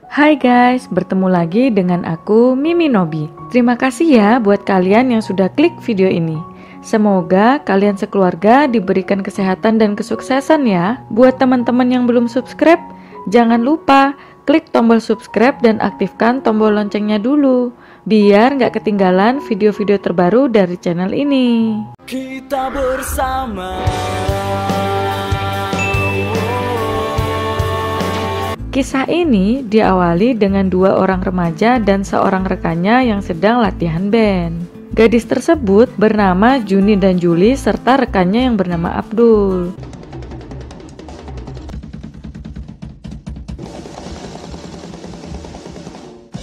Hai guys, bertemu lagi dengan aku Mimi Nobi. Terima kasih ya buat kalian yang sudah klik video ini. Semoga kalian sekeluarga diberikan kesehatan dan kesuksesan ya. Buat teman-teman yang belum subscribe, jangan lupa klik tombol subscribe dan aktifkan tombol loncengnya dulu, biar nggak ketinggalan video-video terbaru dari channel ini. Kita bersama. Kisah ini diawali dengan dua orang remaja dan seorang rekannya yang sedang latihan band. Gadis tersebut bernama Juni dan Juli serta rekannya yang bernama Abdul.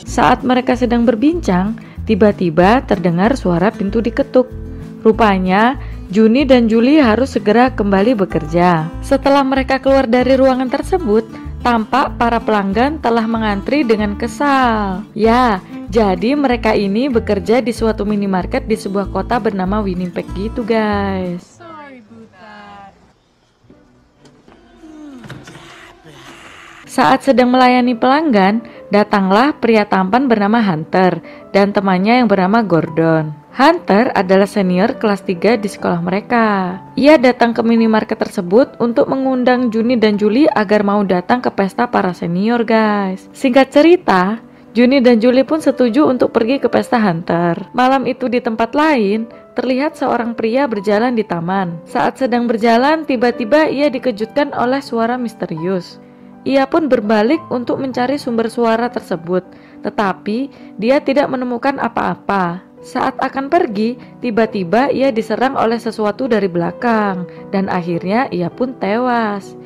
Saat mereka sedang berbincang, tiba-tiba terdengar suara pintu diketuk. Rupanya, Juni dan Juli harus segera kembali bekerja. Setelah mereka keluar dari ruangan tersebut, tampak para pelanggan telah mengantri dengan kesal. Ya, jadi mereka ini bekerja di suatu minimarket di sebuah kota bernama Winnipeg gitu guys. Saat sedang melayani pelanggan, datanglah pria tampan bernama Hunter dan temannya yang bernama Gordon. Hunter adalah senior kelas 3 di sekolah mereka. Ia datang ke minimarket tersebut untuk mengundang Juni dan Juli agar mau datang ke pesta para senior guys. Singkat cerita, Juni dan Juli pun setuju untuk pergi ke pesta Hunter. Malam itu di tempat lain, terlihat seorang pria berjalan di taman. Saat sedang berjalan, tiba-tiba ia dikejutkan oleh suara misterius. Ia pun berbalik untuk mencari sumber suara tersebut, tetapi dia tidak menemukan apa-apa. Saat akan pergi, tiba-tiba ia diserang oleh sesuatu dari belakang, dan akhirnya ia pun tewas.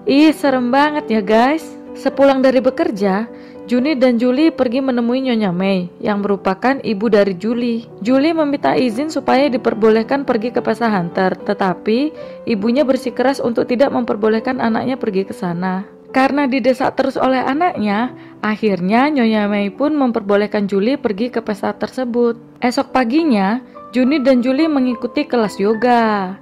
Ih, serem banget ya guys. Sepulang dari bekerja, Juni dan Juli pergi menemui Nyonya Mei, yang merupakan ibu dari Juli. Juli meminta izin supaya diperbolehkan pergi ke pesta Hunter, tetapi ibunya bersikeras untuk tidak memperbolehkan anaknya pergi ke sana. Karena didesak terus oleh anaknya, akhirnya Nyonya Mei pun memperbolehkan Juli pergi ke pesta tersebut. Esok paginya, Juni dan Juli mengikuti kelas yoga.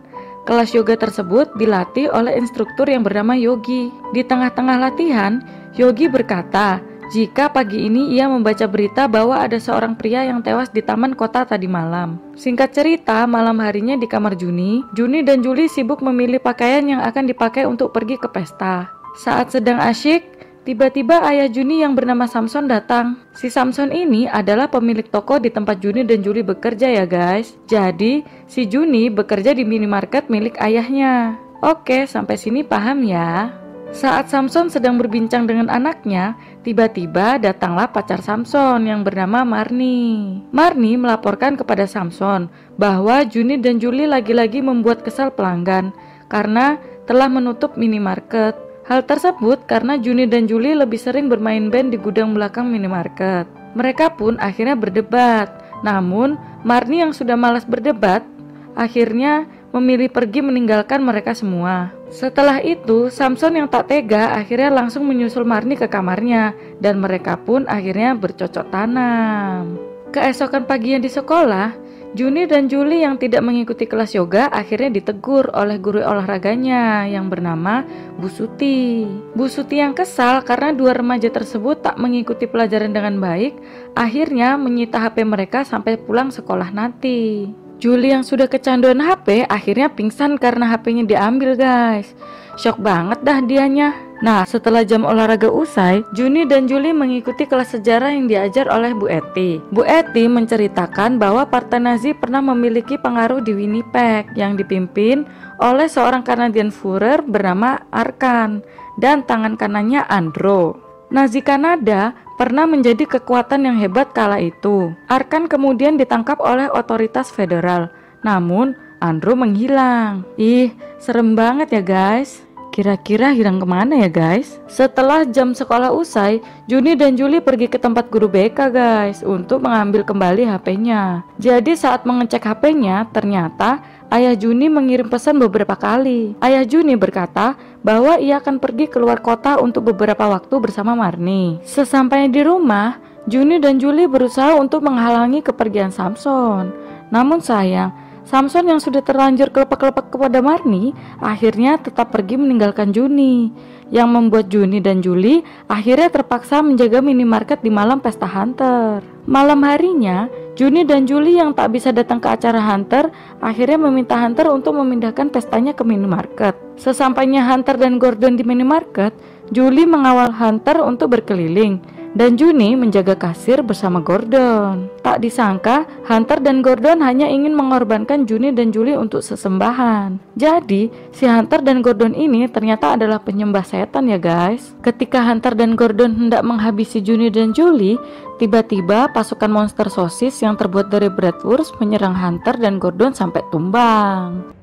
Kelas yoga tersebut dilatih oleh instruktur yang bernama Yogi. Di tengah-tengah latihan, Yogi berkata, jika pagi ini ia membaca berita bahwa ada seorang pria yang tewas di taman kota tadi malam. Singkat cerita, malam harinya di kamar Juni dan Juli sibuk memilih pakaian yang akan dipakai untuk pergi ke pesta. Saat sedang asyik, tiba-tiba ayah Juni yang bernama Samson datang. Si Samson ini adalah pemilik toko di tempat Juni dan Juli bekerja ya guys. Jadi, si Juni bekerja di minimarket milik ayahnya. Oke, sampai sini paham ya? Saat Samson sedang berbincang dengan anaknya, tiba-tiba datanglah pacar Samson yang bernama Marni. Marni melaporkan kepada Samson bahwa Juni dan Juli lagi-lagi membuat kesal pelanggan karena telah menutup minimarket. Hal tersebut karena Juni dan Juli lebih sering bermain band di gudang belakang minimarket. Mereka pun akhirnya berdebat. Namun, Marni yang sudah malas berdebat, akhirnya memilih pergi meninggalkan mereka semua. Setelah itu, Samson yang tak tega akhirnya langsung menyusul Marni ke kamarnya, dan mereka pun akhirnya bercocok tanam. Keesokan paginya di sekolah, Juni dan Juli yang tidak mengikuti kelas yoga akhirnya ditegur oleh guru olahraganya yang bernama Bu Suti. Bu Suti yang kesal karena dua remaja tersebut tak mengikuti pelajaran dengan baik, akhirnya menyita HP mereka sampai pulang sekolah nanti. Juli yang sudah kecanduan HP akhirnya pingsan karena HP-nya diambil guys. Shock banget dah dianya. Nah, setelah jam olahraga usai, Juni dan Juli mengikuti kelas sejarah yang diajar oleh Bu Eti. Bu Eti menceritakan bahwa Partai Nazi pernah memiliki pengaruh di Winnipeg yang dipimpin oleh seorang Canadian Führer bernama Arkan dan tangan kanannya Andro. Nazi Kanada pernah menjadi kekuatan yang hebat kala itu. Arkan kemudian ditangkap oleh otoritas federal, namun Andro menghilang. Ih, serem banget ya guys. Kira-kira hilang kemana ya guys? Setelah jam sekolah usai, Juni dan Juli pergi ke tempat guru BK guys untuk mengambil kembali HP-nya. Jadi saat mengecek HP-nya, ternyata ayah Juni mengirim pesan beberapa kali. Ayah Juni berkata bahwa ia akan pergi keluar kota untuk beberapa waktu bersama Marni. Sesampainya di rumah, Juni dan Juli berusaha untuk menghalangi kepergian Samson. Namun sayang, Samson yang sudah terlanjur kelepek-kelepek kepada Marni akhirnya tetap pergi meninggalkan Juni, yang membuat Juni dan Julie akhirnya terpaksa menjaga minimarket di malam pesta Hunter. Malam harinya, Juni dan Julie yang tak bisa datang ke acara Hunter akhirnya meminta Hunter untuk memindahkan pestanya ke minimarket. Sesampainya Hunter dan Gordon di minimarket, Julie mengawal Hunter untuk berkeliling dan Juni menjaga kasir bersama Gordon. Tak disangka, Hunter dan Gordon hanya ingin mengorbankan Juni dan Julie untuk sesembahan. Jadi, si Hunter dan Gordon ini ternyata adalah penyembah setan ya guys. Ketika Hunter dan Gordon hendak menghabisi Juni dan Julie, tiba-tiba pasukan monster sosis yang terbuat dari bratwurst menyerang Hunter dan Gordon sampai tumbang.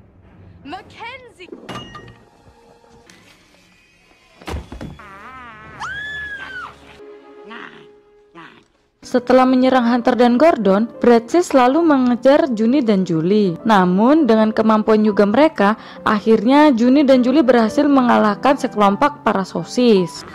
Mackenzie. Setelah menyerang Hunter dan Gordon, Bratsis selalu mengejar Juni dan Julie. Namun dengan kemampuan juga mereka, akhirnya Juni dan Julie berhasil mengalahkan sekelompok para sosis.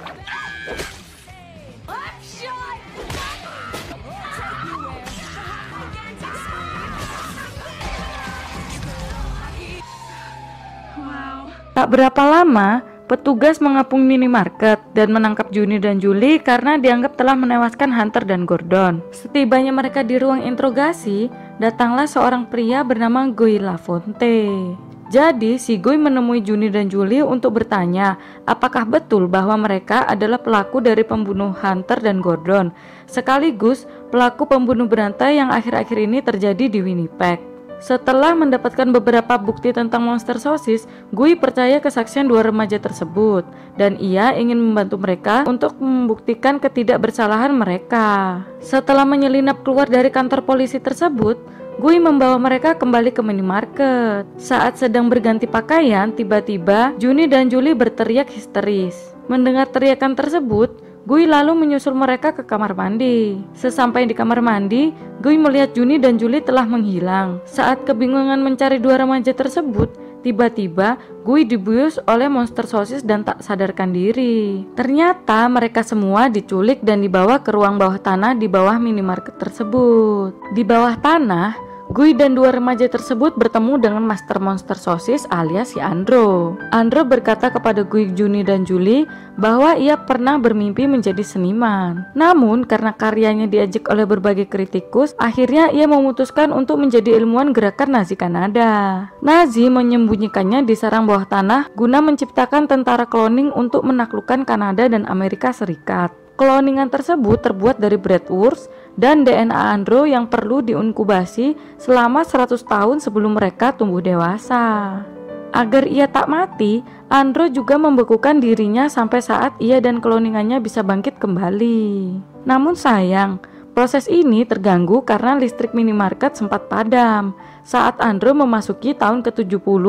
Tak berapa lama, petugas mengepung minimarket dan menangkap Juni dan Julie karena dianggap telah menewaskan Hunter dan Gordon. Setibanya mereka di ruang interogasi, datanglah seorang pria bernama Guy Lafonte. Jadi, si Guy menemui Juni dan Julie untuk bertanya apakah betul bahwa mereka adalah pelaku dari pembunuh Hunter dan Gordon, sekaligus pelaku pembunuh berantai yang akhir-akhir ini terjadi di Winnipeg. Setelah mendapatkan beberapa bukti tentang monster sosis, Guy percaya kesaksian dua remaja tersebut dan ia ingin membantu mereka untuk membuktikan ketidakbersalahan mereka. Setelah menyelinap keluar dari kantor polisi tersebut, Guy membawa mereka kembali ke minimarket. Saat sedang berganti pakaian, tiba-tiba Juni dan Julie berteriak histeris. Mendengar teriakan tersebut, Guy lalu menyusul mereka ke kamar mandi. Sesampai di kamar mandi, Guy melihat Juni dan Julie telah menghilang. Saat kebingungan mencari dua remaja tersebut, tiba-tiba Guy dibius oleh monster sosis dan tak sadarkan diri. Ternyata mereka semua diculik dan dibawa ke ruang bawah tanah di bawah minimarket tersebut. Di bawah tanah, Guy dan dua remaja tersebut bertemu dengan master monster sosis alias si Andro. Andro berkata kepada Guy, Juni dan Julie bahwa ia pernah bermimpi menjadi seniman. Namun karena karyanya diajak oleh berbagai kritikus, akhirnya ia memutuskan untuk menjadi ilmuwan gerakan Nazi Kanada. Nazi menyembunyikannya di sarang bawah tanah guna menciptakan tentara kloning untuk menaklukkan Kanada dan Amerika Serikat. Kloningan tersebut terbuat dari bratwurst dan DNA Andro yang perlu diinkubasi selama 100 tahun sebelum mereka tumbuh dewasa. Agar ia tak mati, Andro juga membekukan dirinya sampai saat ia dan kloningannya bisa bangkit kembali. Namun sayang, proses ini terganggu karena listrik minimarket sempat padam saat Andro memasuki tahun ke-70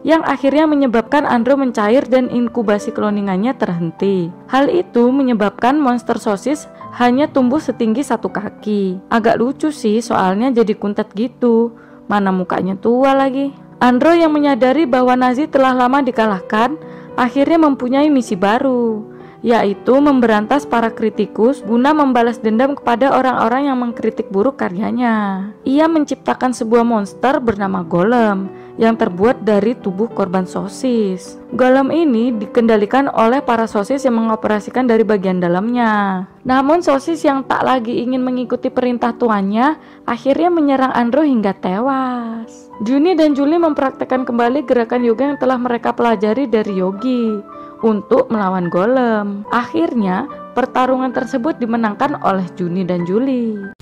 yang akhirnya menyebabkan Andro mencair dan inkubasi kloningannya terhenti. Hal itu menyebabkan monster sosis hanya tumbuh setinggi 1 kaki. Agak lucu sih soalnya jadi kuntet gitu, mana mukanya tua lagi. Andro yang menyadari bahwa Nazi telah lama dikalahkan akhirnya mempunyai misi baru, yaitu memberantas para kritikus guna membalas dendam kepada orang-orang yang mengkritik buruk karyanya. Ia menciptakan sebuah monster bernama Golem yang terbuat dari tubuh korban sosis. Golem ini dikendalikan oleh para sosis yang mengoperasikan dari bagian dalamnya. Namun sosis yang tak lagi ingin mengikuti perintah tuannya akhirnya menyerang Andro hingga tewas. Juni dan Julie mempraktekkan kembali gerakan yoga yang telah mereka pelajari dari Yogi untuk melawan Golem. Akhirnya, pertarungan tersebut dimenangkan oleh Juni dan Julie.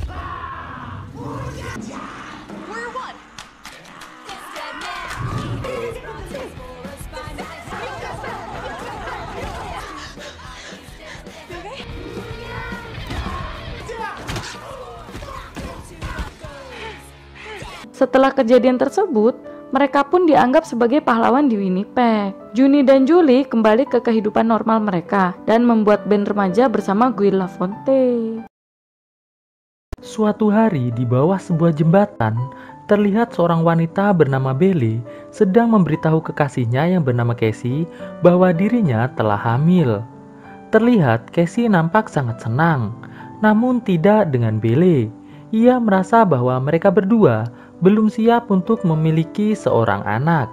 Setelah kejadian tersebut, mereka pun dianggap sebagai pahlawan di Winnipeg. Juni dan Julie kembali ke kehidupan normal mereka dan membuat band remaja bersama Guy Lafonte. Suatu hari di bawah sebuah jembatan, terlihat seorang wanita bernama Belly sedang memberitahu kekasihnya yang bernama Casey bahwa dirinya telah hamil. Terlihat Casey nampak sangat senang, namun tidak dengan Belly. Ia merasa bahwa mereka berdua belum siap untuk memiliki seorang anak.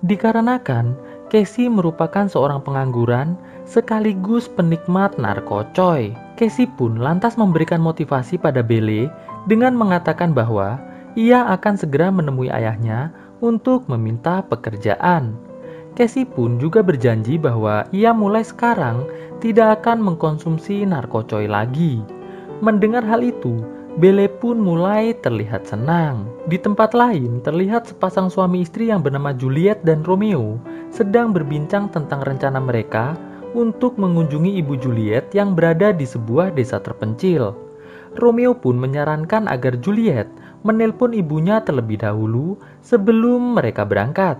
Dikarenakan Casey merupakan seorang pengangguran sekaligus penikmat narkocoy. Casey pun lantas memberikan motivasi pada Belle dengan mengatakan bahwa ia akan segera menemui ayahnya untuk meminta pekerjaan. Casey pun juga berjanji bahwa ia mulai sekarang tidak akan mengkonsumsi narkocoy lagi. Mendengar hal itu, Belle pun mulai terlihat senang. Di tempat lain, terlihat sepasang suami istri yang bernama Juliet dan Romeo sedang berbincang tentang rencana mereka untuk mengunjungi ibu Juliet yang berada di sebuah desa terpencil. Romeo pun menyarankan agar Juliet menelpon ibunya terlebih dahulu sebelum mereka berangkat.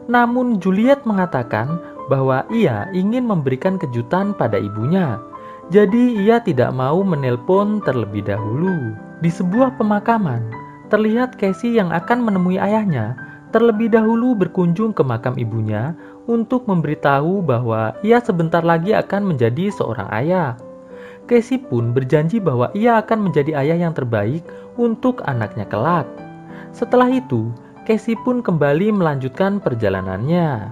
Namun Juliet mengatakan bahwa ia ingin memberikan kejutan pada ibunya. Jadi ia tidak mau menelpon terlebih dahulu. Di sebuah pemakaman, terlihat Casey yang akan menemui ayahnya terlebih dahulu berkunjung ke makam ibunya untuk memberitahu bahwa ia sebentar lagi akan menjadi seorang ayah. Casey pun berjanji bahwa ia akan menjadi ayah yang terbaik untuk anaknya kelak. Setelah itu, Casey pun kembali melanjutkan perjalanannya.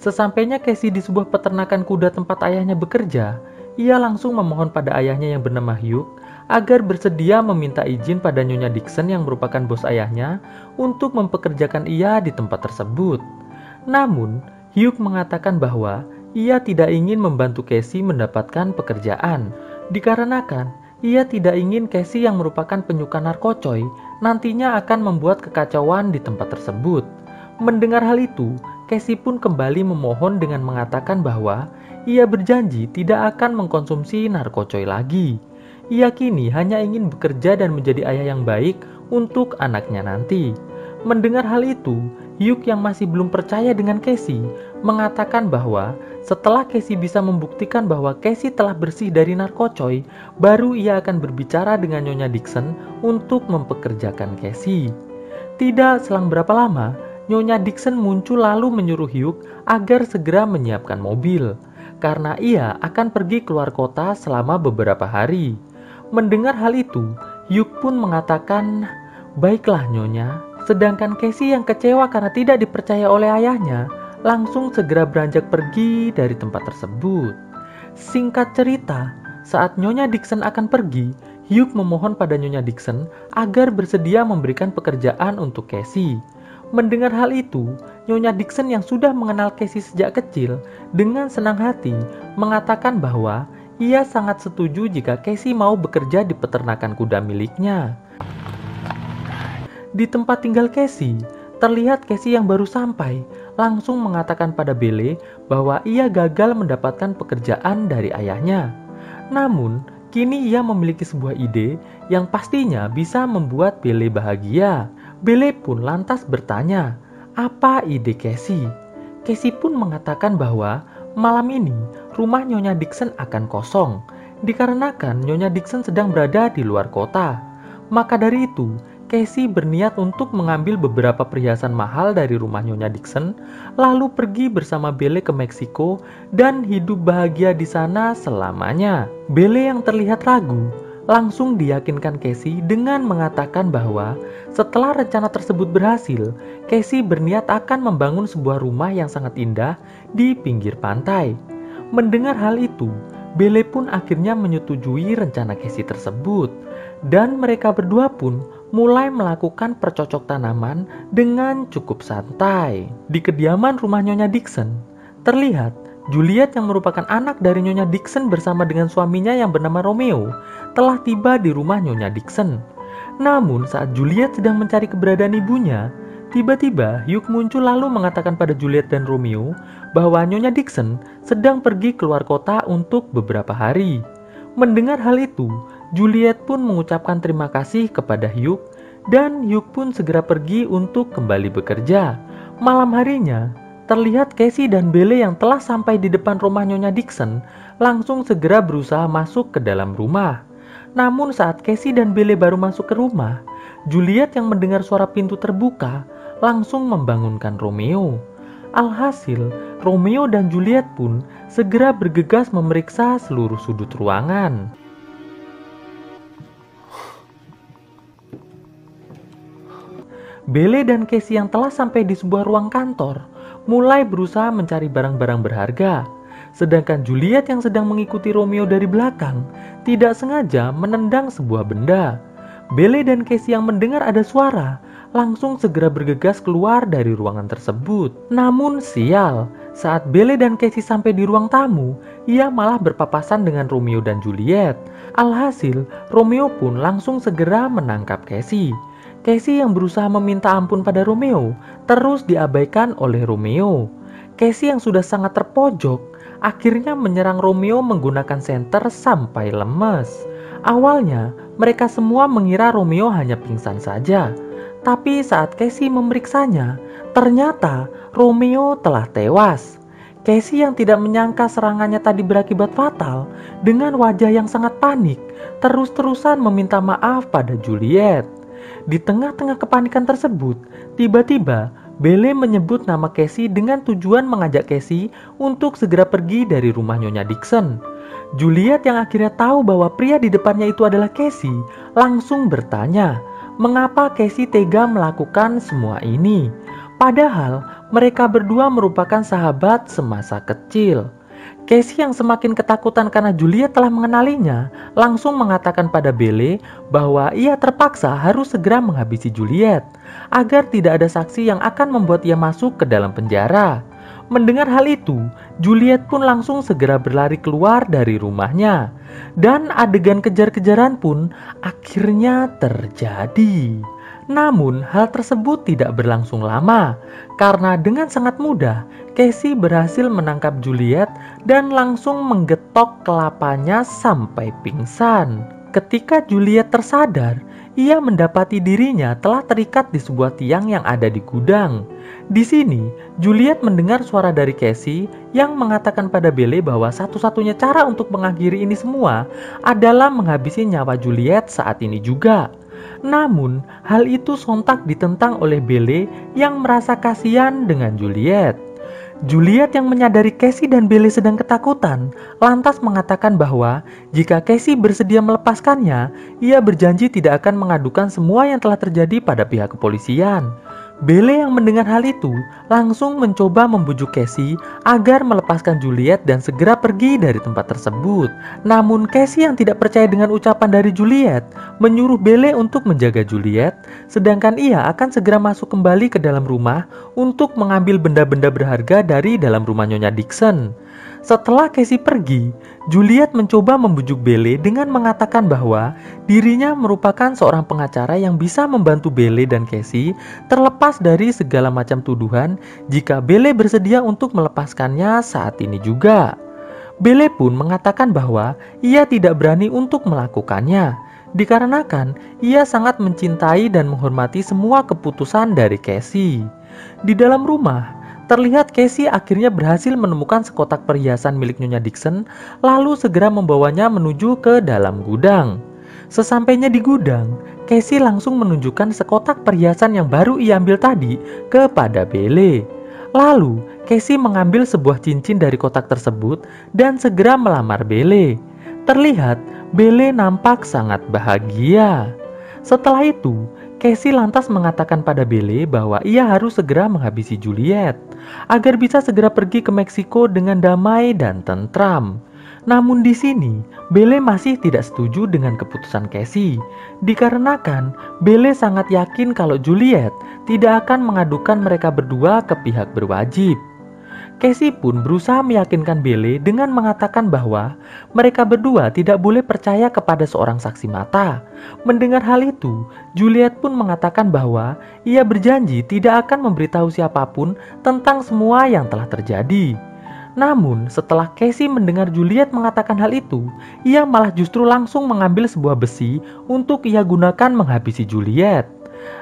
Sesampainya Casey di sebuah peternakan kuda tempat ayahnya bekerja, ia langsung memohon pada ayahnya yang bernama Hugh agar bersedia meminta izin pada Nyonya Dixon yang merupakan bos ayahnya untuk mempekerjakan ia di tempat tersebut. Namun, Hugh mengatakan bahwa ia tidak ingin membantu Casey mendapatkan pekerjaan, dikarenakan ia tidak ingin Casey yang merupakan penyuka narkocoy nantinya akan membuat kekacauan di tempat tersebut. Mendengar hal itu, Casey pun kembali memohon dengan mengatakan bahwa ia berjanji tidak akan mengkonsumsi narkocoy lagi. Ia kini hanya ingin bekerja dan menjadi ayah yang baik untuk anaknya nanti. Mendengar hal itu, Hugh yang masih belum percaya dengan Casey mengatakan bahwa setelah Casey bisa membuktikan bahwa Casey telah bersih dari narkocoy, baru ia akan berbicara dengan Nyonya Dixon untuk mempekerjakan Casey. Tidak selang berapa lama, Nyonya Dixon muncul lalu menyuruh Hugh agar segera menyiapkan mobil, karena ia akan pergi keluar kota selama beberapa hari. Mendengar hal itu, Hugh pun mengatakan, "Baiklah Nyonya." Sedangkan Casey yang kecewa karena tidak dipercaya oleh ayahnya, langsung segera beranjak pergi dari tempat tersebut. Singkat cerita, saat Nyonya Dixon akan pergi, Hugh memohon pada Nyonya Dixon agar bersedia memberikan pekerjaan untuk Casey. Mendengar hal itu, Nyonya Dixon yang sudah mengenal Casey sejak kecil dengan senang hati mengatakan bahwa ia sangat setuju jika Casey mau bekerja di peternakan kuda miliknya. Di tempat tinggal Casey, terlihat Casey yang baru sampai langsung mengatakan pada Belle bahwa ia gagal mendapatkan pekerjaan dari ayahnya. Namun, kini ia memiliki sebuah ide yang pastinya bisa membuat Belle bahagia. Belle pun lantas bertanya, apa ide Casey? Casey pun mengatakan bahwa malam ini rumah Nyonya Dixon akan kosong, dikarenakan Nyonya Dixon sedang berada di luar kota. Maka dari itu, Casey berniat untuk mengambil beberapa perhiasan mahal dari rumah Nyonya Dixon, lalu pergi bersama Belle ke Meksiko dan hidup bahagia di sana selamanya. Belle yang terlihat ragu langsung diyakinkan Casey dengan mengatakan bahwa setelah rencana tersebut berhasil, Casey berniat akan membangun sebuah rumah yang sangat indah di pinggir pantai. Mendengar hal itu, Belle pun akhirnya menyetujui rencana Casey tersebut, dan mereka berdua pun mulai melakukan percocok tanaman dengan cukup santai. Di kediaman rumah Nyonya Dixon, terlihat Juliet yang merupakan anak dari Nyonya Dixon bersama dengan suaminya yang bernama Romeo telah tiba di rumah Nyonya Dixon. Namun saat Juliet sedang mencari keberadaan ibunya, tiba-tiba Hugh muncul lalu mengatakan pada Juliet dan Romeo bahwa Nyonya Dixon sedang pergi keluar kota untuk beberapa hari. Mendengar hal itu, Juliet pun mengucapkan terima kasih kepada Hugh dan Hugh pun segera pergi untuk kembali bekerja. Malam harinya, terlihat Casey dan Belle yang telah sampai di depan rumah Nyonya Dixon langsung segera berusaha masuk ke dalam rumah. Namun saat Casey dan Belle baru masuk ke rumah, Juliet yang mendengar suara pintu terbuka langsung membangunkan Romeo. Alhasil, Romeo dan Juliet pun segera bergegas memeriksa seluruh sudut ruangan. Belle dan Casey yang telah sampai di sebuah ruang kantor mulai berusaha mencari barang-barang berharga. Sedangkan Juliet yang sedang mengikuti Romeo dari belakang tidak sengaja menendang sebuah benda. Belle dan Casey yang mendengar ada suara langsung segera bergegas keluar dari ruangan tersebut. Namun sial, saat Belle dan Casey sampai di ruang tamu, ia malah berpapasan dengan Romeo dan Juliet. Alhasil, Romeo pun langsung segera menangkap Casey. Casey yang berusaha meminta ampun pada Romeo terus diabaikan oleh Romeo. Casey yang sudah sangat terpojok akhirnya menyerang Romeo menggunakan senter sampai lemes. Awalnya mereka semua mengira Romeo hanya pingsan saja, tapi saat Casey memeriksanya, ternyata Romeo telah tewas. Casey yang tidak menyangka serangannya tadi berakibat fatal, dengan wajah yang sangat panik, terus-terusan meminta maaf pada Juliet. Di tengah-tengah kepanikan tersebut, tiba-tiba Belle menyebut nama Casey dengan tujuan mengajak Casey untuk segera pergi dari rumah Nyonya Dixon. Juliet yang akhirnya tahu bahwa pria di depannya itu adalah Casey, langsung bertanya, mengapa Casey tega melakukan semua ini? Padahal mereka berdua merupakan sahabat semasa kecil. Casey yang semakin ketakutan karena Juliet telah mengenalinya, langsung mengatakan pada Belle bahwa ia terpaksa harus segera menghabisi Juliet agar tidak ada saksi yang akan membuat ia masuk ke dalam penjara. Mendengar hal itu, Juliet pun langsung segera berlari keluar dari rumahnya. Dan adegan kejar-kejaran pun akhirnya terjadi. Namun hal tersebut tidak berlangsung lama, karena dengan sangat mudah Casey berhasil menangkap Juliet dan langsung menggetok kelapanya sampai pingsan. Ketika Juliet tersadar, ia mendapati dirinya telah terikat di sebuah tiang yang ada di gudang. Di sini, Juliet mendengar suara dari Casey yang mengatakan pada Belle bahwa satu-satunya cara untuk mengakhiri ini semua adalah menghabisi nyawa Juliet saat ini juga. Namun, hal itu sontak ditentang oleh Belle yang merasa kasihan dengan Juliet. Juliet yang menyadari Casey dan Belle sedang ketakutan, lantas mengatakan bahwa jika Casey bersedia melepaskannya, ia berjanji tidak akan mengadukan semua yang telah terjadi pada pihak kepolisian. Belle yang mendengar hal itu langsung mencoba membujuk Casey agar melepaskan Juliet dan segera pergi dari tempat tersebut. Namun Casey yang tidak percaya dengan ucapan dari Juliet menyuruh Belle untuk menjaga Juliet, sedangkan ia akan segera masuk kembali ke dalam rumah untuk mengambil benda-benda berharga dari dalam rumah Nyonya Dixon. Setelah Casey pergi, Juliet mencoba membujuk Belle dengan mengatakan bahwa dirinya merupakan seorang pengacara yang bisa membantu Belle dan Casey terlepas dari segala macam tuduhan jika Belle bersedia untuk melepaskannya saat ini juga. Belle pun mengatakan bahwa ia tidak berani untuk melakukannya, dikarenakan ia sangat mencintai dan menghormati semua keputusan dari Casey. Di dalam rumah, terlihat Casey akhirnya berhasil menemukan sekotak perhiasan milik Nyonya Dixon, lalu segera membawanya menuju ke dalam gudang. Sesampainya di gudang, Casey langsung menunjukkan sekotak perhiasan yang baru ia ambil tadi kepada Belle. Lalu, Casey mengambil sebuah cincin dari kotak tersebut dan segera melamar Belle. Terlihat, Belle nampak sangat bahagia. Setelah itu, Casey lantas mengatakan pada Belle bahwa ia harus segera menghabisi Juliet agar bisa segera pergi ke Meksiko dengan damai dan tentram. Namun di sini, Belle masih tidak setuju dengan keputusan Casey, dikarenakan Belle sangat yakin kalau Juliet tidak akan mengadukan mereka berdua ke pihak berwajib. Casey pun berusaha meyakinkan Belle dengan mengatakan bahwa mereka berdua tidak boleh percaya kepada seorang saksi mata. Mendengar hal itu, Juliet pun mengatakan bahwa ia berjanji tidak akan memberitahu siapapun tentang semua yang telah terjadi. Namun, setelah Casey mendengar Juliet mengatakan hal itu, ia malah justru langsung mengambil sebuah besi untuk ia gunakan menghabisi Juliet.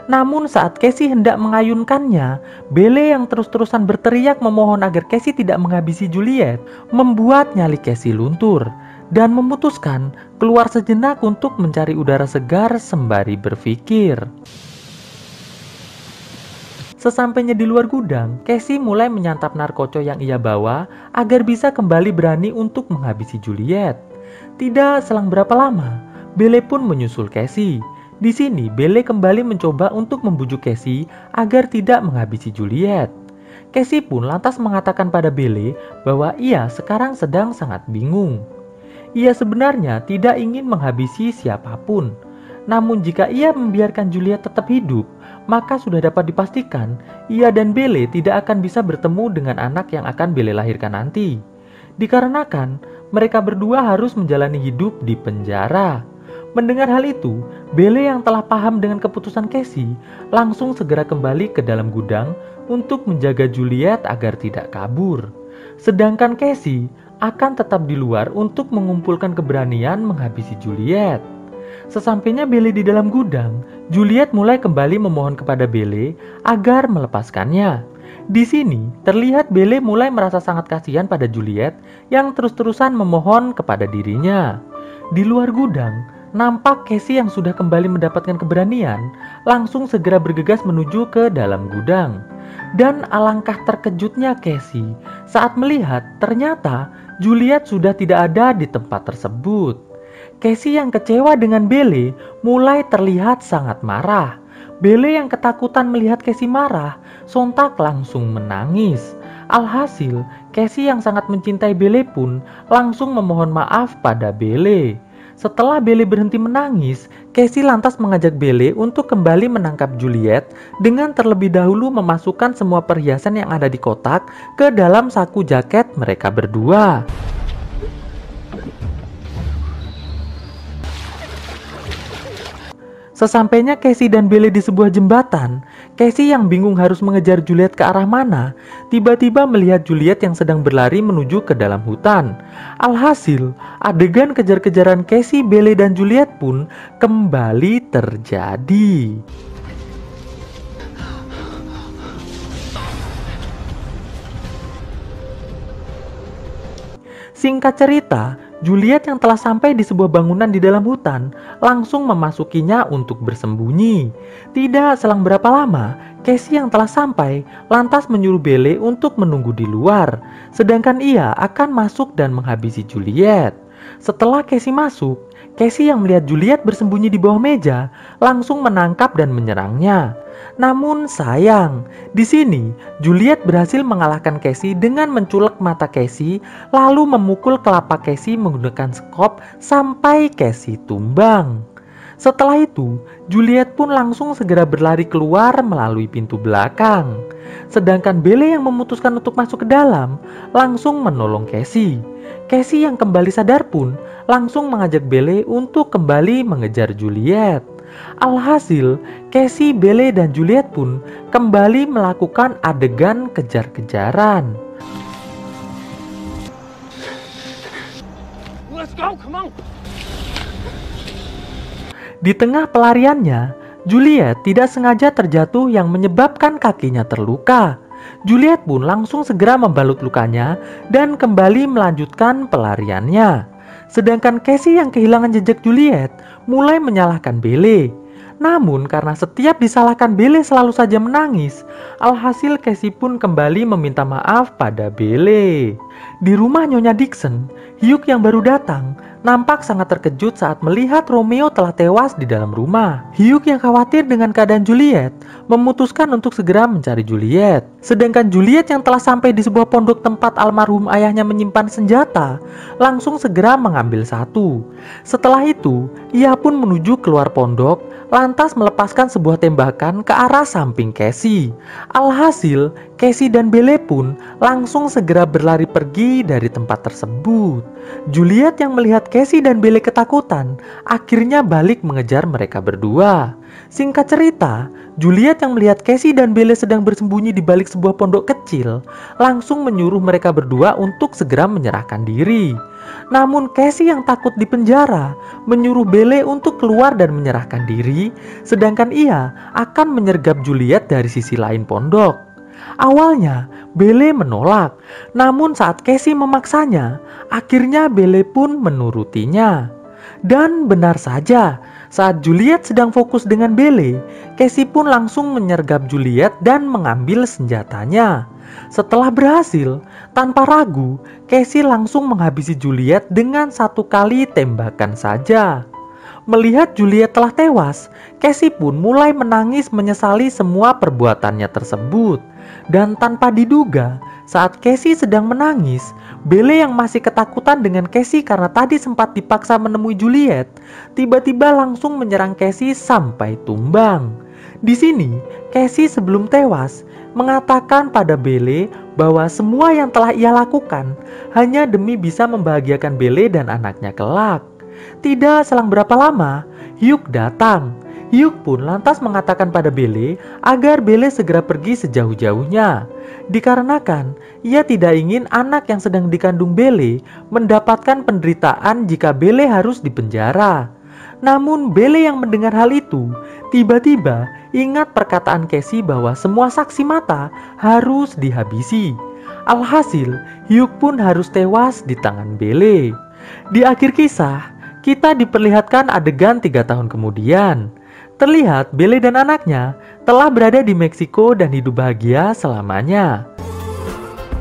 Namun saat Casey hendak mengayunkannya, Belle yang terus-terusan berteriak memohon agar Casey tidak menghabisi Juliet, membuat nyali Casey luntur dan memutuskan keluar sejenak untuk mencari udara segar sembari berpikir. Sesampainya di luar gudang, Casey mulai menyantap narkoco yang ia bawa agar bisa kembali berani untuk menghabisi Juliet. Tidak selang berapa lama, Belle pun menyusul Casey. Di sini, Belle kembali mencoba untuk membujuk Casey agar tidak menghabisi Juliet. Casey pun lantas mengatakan pada Belle bahwa ia sekarang sedang sangat bingung. Ia sebenarnya tidak ingin menghabisi siapapun. Namun jika ia membiarkan Juliet tetap hidup, maka sudah dapat dipastikan ia dan Belle tidak akan bisa bertemu dengan anak yang akan Belle lahirkan nanti. Dikarenakan mereka berdua harus menjalani hidup di penjara. Mendengar hal itu, Belle yang telah paham dengan keputusan Casey langsung segera kembali ke dalam gudang untuk menjaga Juliet agar tidak kabur. Sedangkan Casey akan tetap di luar untuk mengumpulkan keberanian menghabisi Juliet. Sesampainya Belle di dalam gudang, Juliet mulai kembali memohon kepada Belle agar melepaskannya. Di sini terlihat Belle mulai merasa sangat kasihan pada Juliet yang terus-terusan memohon kepada dirinya. Di luar gudang, nampak Casey yang sudah kembali mendapatkan keberanian langsung segera bergegas menuju ke dalam gudang. Dan alangkah terkejutnya Casey saat melihat ternyata Juliet sudah tidak ada di tempat tersebut. Casey yang kecewa dengan Belle mulai terlihat sangat marah. Belle yang ketakutan melihat Casey marah sontak langsung menangis. Alhasil, Casey yang sangat mencintai Belle pun langsung memohon maaf pada Belle. Setelah Belle berhenti menangis, Casey lantas mengajak Belle untuk kembali menangkap Juliet dengan terlebih dahulu memasukkan semua perhiasan yang ada di kotak ke dalam saku jaket mereka berdua. Sesampainya Casey dan Belle di sebuah jembatan, Casey yang bingung harus mengejar Juliet ke arah mana, tiba-tiba melihat Juliet yang sedang berlari menuju ke dalam hutan. Alhasil, adegan kejar-kejaran Casey, Belle, dan Juliet pun kembali terjadi. Singkat cerita, Juliet yang telah sampai di sebuah bangunan di dalam hutan langsung memasukinya untuk bersembunyi. Tidak selang berapa lama, Casey yang telah sampai lantas menyuruh Belle untuk menunggu di luar, sedangkan ia akan masuk dan menghabisi Juliet. Setelah Casey masuk, Casey yang melihat Juliet bersembunyi di bawah meja langsung menangkap dan menyerangnya. Namun sayang, di sini Juliet berhasil mengalahkan Casey dengan menculek mata Casey lalu memukul kelapa Casey menggunakan sekop sampai Casey tumbang. Setelah itu, Juliet pun langsung segera berlari keluar melalui pintu belakang. Sedangkan Belle yang memutuskan untuk masuk ke dalam langsung menolong Casey. Casey yang kembali sadar pun langsung mengajak Belle untuk kembali mengejar Juliet. Alhasil, Casey, Belle, dan Juliet pun kembali melakukan adegan kejar-kejaran. Let's go, come on. Di tengah pelariannya, Juliet tidak sengaja terjatuh yang menyebabkan kakinya terluka. Juliet pun langsung segera membalut lukanya dan kembali melanjutkan pelariannya. Sedangkan Casey yang kehilangan jejak Juliet mulai menyalahkan Belle. Namun karena setiap disalahkan Belle selalu saja menangis, alhasil Casey pun kembali meminta maaf pada Belle. Di rumah Nyonya Dixon, Hugh yang baru datang nampak sangat terkejut saat melihat Romeo telah tewas di dalam rumah. Hugh yang khawatir dengan keadaan Juliet memutuskan untuk segera mencari Juliet. Sedangkan Juliet yang telah sampai di sebuah pondok tempat almarhum ayahnya menyimpan senjata langsung segera mengambil satu. Setelah itu, ia pun menuju keluar pondok lantas melepaskan sebuah tembakan ke arah samping Casey. Alhasil, Casey dan Belle pun langsung segera berlari pergi dari tempat tersebut. Juliet yang melihat Casey dan Belle ketakutan akhirnya balik mengejar mereka berdua. Singkat cerita, Juliet yang melihat Casey dan Belle sedang bersembunyi di balik sebuah pondok kecil langsung menyuruh mereka berdua untuk segera menyerahkan diri. Namun Casey yang takut di penjara menyuruh Belle untuk keluar dan menyerahkan diri, sedangkan ia akan menyergap Juliet dari sisi lain pondok. Awalnya Belle menolak, namun saat Casey memaksanya, akhirnya Belle pun menurutinya. Dan benar saja, saat Juliet sedang fokus dengan Belle, Casey pun langsung menyergap Juliet dan mengambil senjatanya. Setelah berhasil, tanpa ragu, Casey langsung menghabisi Juliet dengan satu kali tembakan saja. Melihat Juliet telah tewas, Casey pun mulai menangis menyesali semua perbuatannya tersebut. Dan tanpa diduga, saat Casey sedang menangis, Belle yang masih ketakutan dengan Casey karena tadi sempat dipaksa menemui Juliet, tiba-tiba langsung menyerang Casey sampai tumbang. Di sini, Casey sebelum tewas mengatakan pada Belle bahwa semua yang telah ia lakukan hanya demi bisa membahagiakan Belle dan anaknya kelak. Tidak selang berapa lama, Hugh datang. Hugh pun lantas mengatakan pada Belle agar Belle segera pergi sejauh-jauhnya. Dikarenakan ia tidak ingin anak yang sedang dikandung Belle mendapatkan penderitaan jika Belle harus dipenjara. Namun Belle yang mendengar hal itu tiba-tiba ingat perkataan Casey bahwa semua saksi mata harus dihabisi. Alhasil Hugh pun harus tewas di tangan Belle. Di akhir kisah, kita diperlihatkan adegan 3 tahun kemudian. Terlihat Belle dan anaknya telah berada di Meksiko dan hidup bahagia selamanya.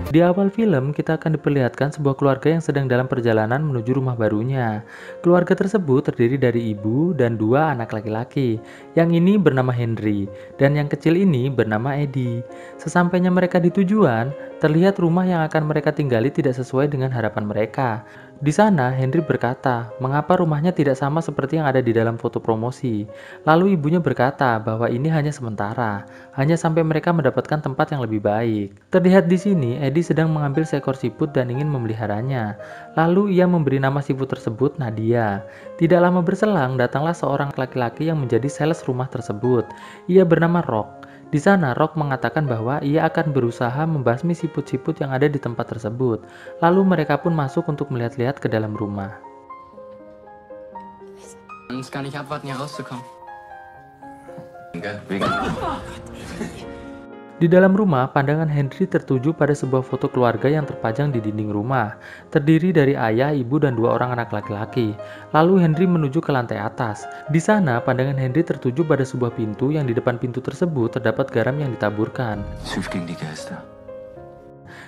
Di awal film, kita akan diperlihatkan sebuah keluarga yang sedang dalam perjalanan menuju rumah barunya. Keluarga tersebut terdiri dari ibu dan 2 anak laki-laki. Yang ini bernama Henry, dan yang kecil ini bernama Eddie. Sesampainya mereka di tujuan, terlihat rumah yang akan mereka tinggali tidak sesuai dengan harapan mereka. Di sana, Henry berkata, mengapa rumahnya tidak sama seperti yang ada di dalam foto promosi. Lalu ibunya berkata bahwa ini hanya sementara, hanya sampai mereka mendapatkan tempat yang lebih baik. Terlihat di sini, Eddie sedang mengambil seekor siput dan ingin memeliharanya. Lalu ia memberi nama siput tersebut Nadia. Tidak lama berselang, datanglah seorang laki-laki yang menjadi sales rumah tersebut. Ia bernama Rock. Di sana, Rock mengatakan bahwa ia akan berusaha membasmi siput-siput yang ada di tempat tersebut. Lalu mereka pun masuk untuk melihat-lihat ke dalam rumah. Uns gar nicht abwarten, hier rauszukommen. Di dalam rumah, pandangan Henry tertuju pada sebuah foto keluarga yang terpajang di dinding rumah. Terdiri dari ayah, ibu, dan 2 orang anak laki-laki. Lalu Henry menuju ke lantai atas. Di sana, pandangan Henry tertuju pada sebuah pintu yang di depan pintu tersebut terdapat garam yang ditaburkan.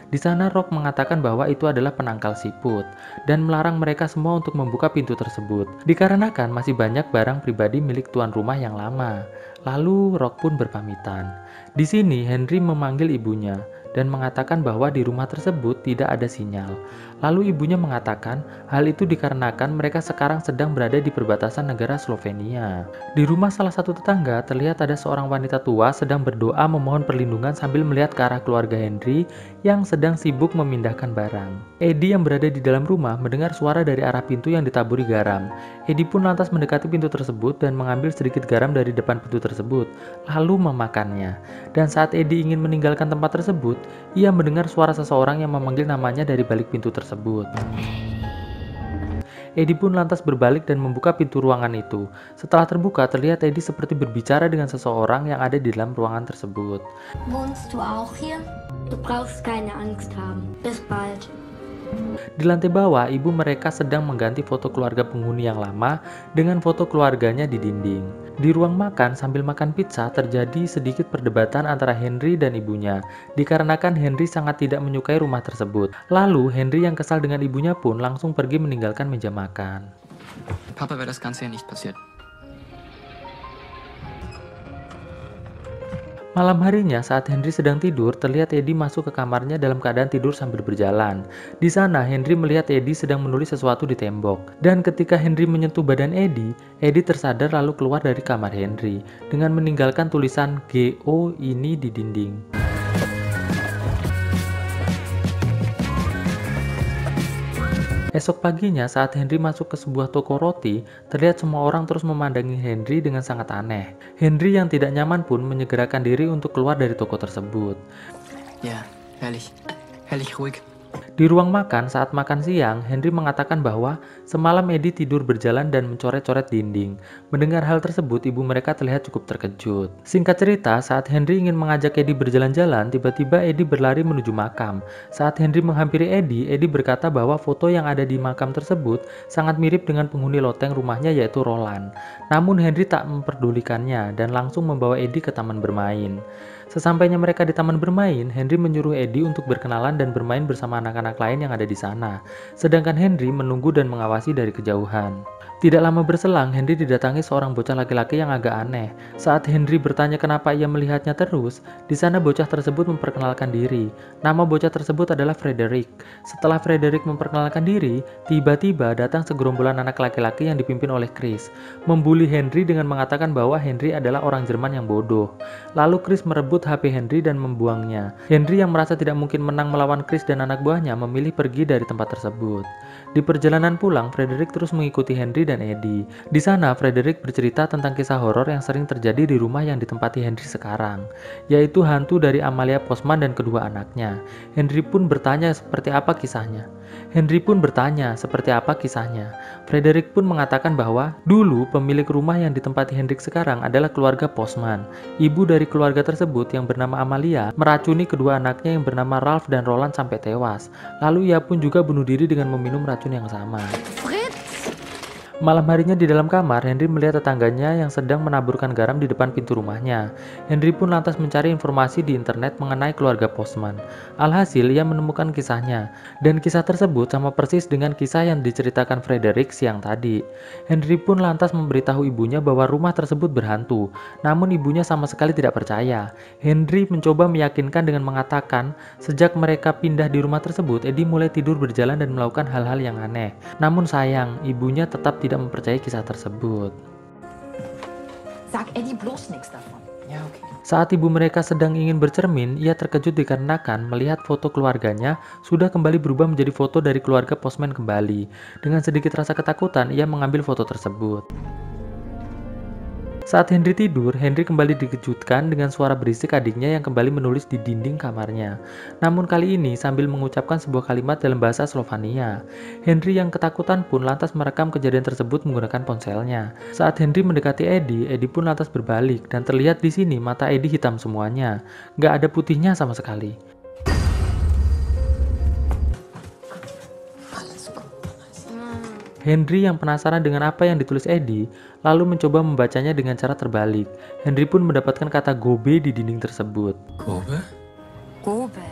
Di sana Rock mengatakan bahwa itu adalah penangkal siput dan melarang mereka semua untuk membuka pintu tersebut dikarenakan masih banyak barang pribadi milik tuan rumah yang lama. Lalu Rock pun berpamitan. Di sini Henry memanggil ibunya dan mengatakan bahwa di rumah tersebut tidak ada sinyal. Lalu ibunya mengatakan hal itu dikarenakan mereka sekarang sedang berada di perbatasan negara Slovenia. Di rumah salah satu tetangga terlihat ada seorang wanita tua sedang berdoa memohon perlindungan sambil melihat ke arah keluarga Henry yang sedang sibuk memindahkan barang. Eddie yang berada di dalam rumah mendengar suara dari arah pintu yang ditaburi garam. Eddie pun lantas mendekati pintu tersebut dan mengambil sedikit garam dari depan pintu tersebut, lalu memakannya. Dan saat Eddie ingin meninggalkan tempat tersebut, ia mendengar suara seseorang yang memanggil namanya dari balik pintu tersebut. Eddie pun lantas berbalik dan membuka pintu ruangan itu. Setelah terbuka, terlihat Eddie seperti berbicara dengan seseorang yang ada di dalam ruangan tersebut. Wohnst du auch hier? Du brauchst keine Angst haben. Bis bald. Di lantai bawah, ibu mereka sedang mengganti foto keluarga penghuni yang lama dengan foto keluarganya di dinding. Di ruang makan sambil makan pizza terjadi sedikit perdebatan antara Henry dan ibunya, dikarenakan Henry sangat tidak menyukai rumah tersebut. Lalu Henry yang kesal dengan ibunya pun langsung pergi meninggalkan meja makan. Papa wäre das Ganze ja nicht passiert. Malam harinya saat Henry sedang tidur, terlihat Eddie masuk ke kamarnya dalam keadaan tidur sambil berjalan. Di sana Henry melihat Eddie sedang menulis sesuatu di tembok. Dan ketika Henry menyentuh badan Eddie, Eddie tersadar lalu keluar dari kamar Henry dengan meninggalkan tulisan GO ini di dinding. Esok paginya saat Henry masuk ke sebuah toko roti, terlihat semua orang terus memandangi Henry dengan sangat aneh. Henry yang tidak nyaman pun menyegerakan diri untuk keluar dari toko tersebut. Ja, herrlich. Herrlich ruhig. Di ruang makan saat makan siang, Henry mengatakan bahwa semalam Eddie tidur berjalan dan mencoret-coret dinding. Mendengar hal tersebut, ibu mereka terlihat cukup terkejut. Singkat cerita, saat Henry ingin mengajak Eddie berjalan-jalan, tiba-tiba Eddie berlari menuju makam. Saat Henry menghampiri Eddie berkata bahwa foto yang ada di makam tersebut sangat mirip dengan penghuni loteng rumahnya yaitu Roland. Namun Henry tak memperdulikannya dan langsung membawa Eddie ke taman bermain. Sesampainya mereka di taman bermain, Henry menyuruh Eddie untuk berkenalan dan bermain bersama anak-anak lain yang ada di sana. Sedangkan Henry menunggu dan mengawasi dari kejauhan. Tidak lama berselang, Henry didatangi seorang bocah laki-laki yang agak aneh. Saat Henry bertanya kenapa ia melihatnya terus, di sana bocah tersebut memperkenalkan diri. Nama bocah tersebut adalah Frederick. Setelah Frederick memperkenalkan diri, tiba-tiba datang segerombolan anak laki-laki yang dipimpin oleh Chris, membuli Henry dengan mengatakan bahwa Henry adalah orang Jerman yang bodoh. Lalu Chris merebut HP Henry dan membuangnya. Henry yang merasa tidak mungkin menang melawan Chris dan anak buahnya memilih pergi dari tempat tersebut. Di perjalanan pulang, Frederick terus mengikuti Henry dan Eddie. Di sana, Frederick bercerita tentang kisah horor yang sering terjadi di rumah yang ditempati Henry sekarang, yaitu hantu dari Amalia Postman dan kedua anaknya. Henry pun bertanya seperti apa kisahnya. Frederick pun mengatakan bahwa dulu pemilik rumah yang ditempati Henry sekarang adalah keluarga Postman. Ibu dari keluarga tersebut yang bernama Amalia meracuni kedua anaknya yang bernama Ralph dan Roland sampai tewas. Lalu ia pun juga bunuh diri dengan meminum racun yang sama. Malam harinya di dalam kamar, Henry melihat tetangganya yang sedang menaburkan garam di depan pintu rumahnya. Henry pun lantas mencari informasi di internet mengenai keluarga Postman. Alhasil, ia menemukan kisahnya, dan kisah tersebut sama persis dengan kisah yang diceritakan Frederick siang tadi. Henry pun lantas memberitahu ibunya bahwa rumah tersebut berhantu, namun ibunya sama sekali tidak percaya. Henry mencoba meyakinkan dengan mengatakan, sejak mereka pindah di rumah tersebut, Eddie mulai tidur berjalan dan melakukan hal-hal yang aneh. Namun sayang, ibunya tetap tidak mempercayai kisah tersebut. Sag Eddie bloß nichts davon. Ja, okay. Saat ibu mereka sedang ingin bercermin, ia terkejut dikarenakan melihat foto keluarganya sudah kembali berubah menjadi foto dari keluarga Postman kembali. Dengan sedikit rasa ketakutan, ia mengambil foto tersebut. Saat Henry tidur, Henry kembali dikejutkan dengan suara berisik adiknya yang kembali menulis di dinding kamarnya. Namun kali ini sambil mengucapkan sebuah kalimat dalam bahasa Slovenia. Henry yang ketakutan pun lantas merekam kejadian tersebut menggunakan ponselnya. Saat Henry mendekati Eddie pun lantas berbalik dan terlihat di sini mata Eddie hitam semuanya. Gak ada putihnya sama sekali. Henry yang penasaran dengan apa yang ditulis Eddie, lalu mencoba membacanya dengan cara terbalik. Henry pun mendapatkan kata gobe di dinding tersebut. Gobe? Gobe.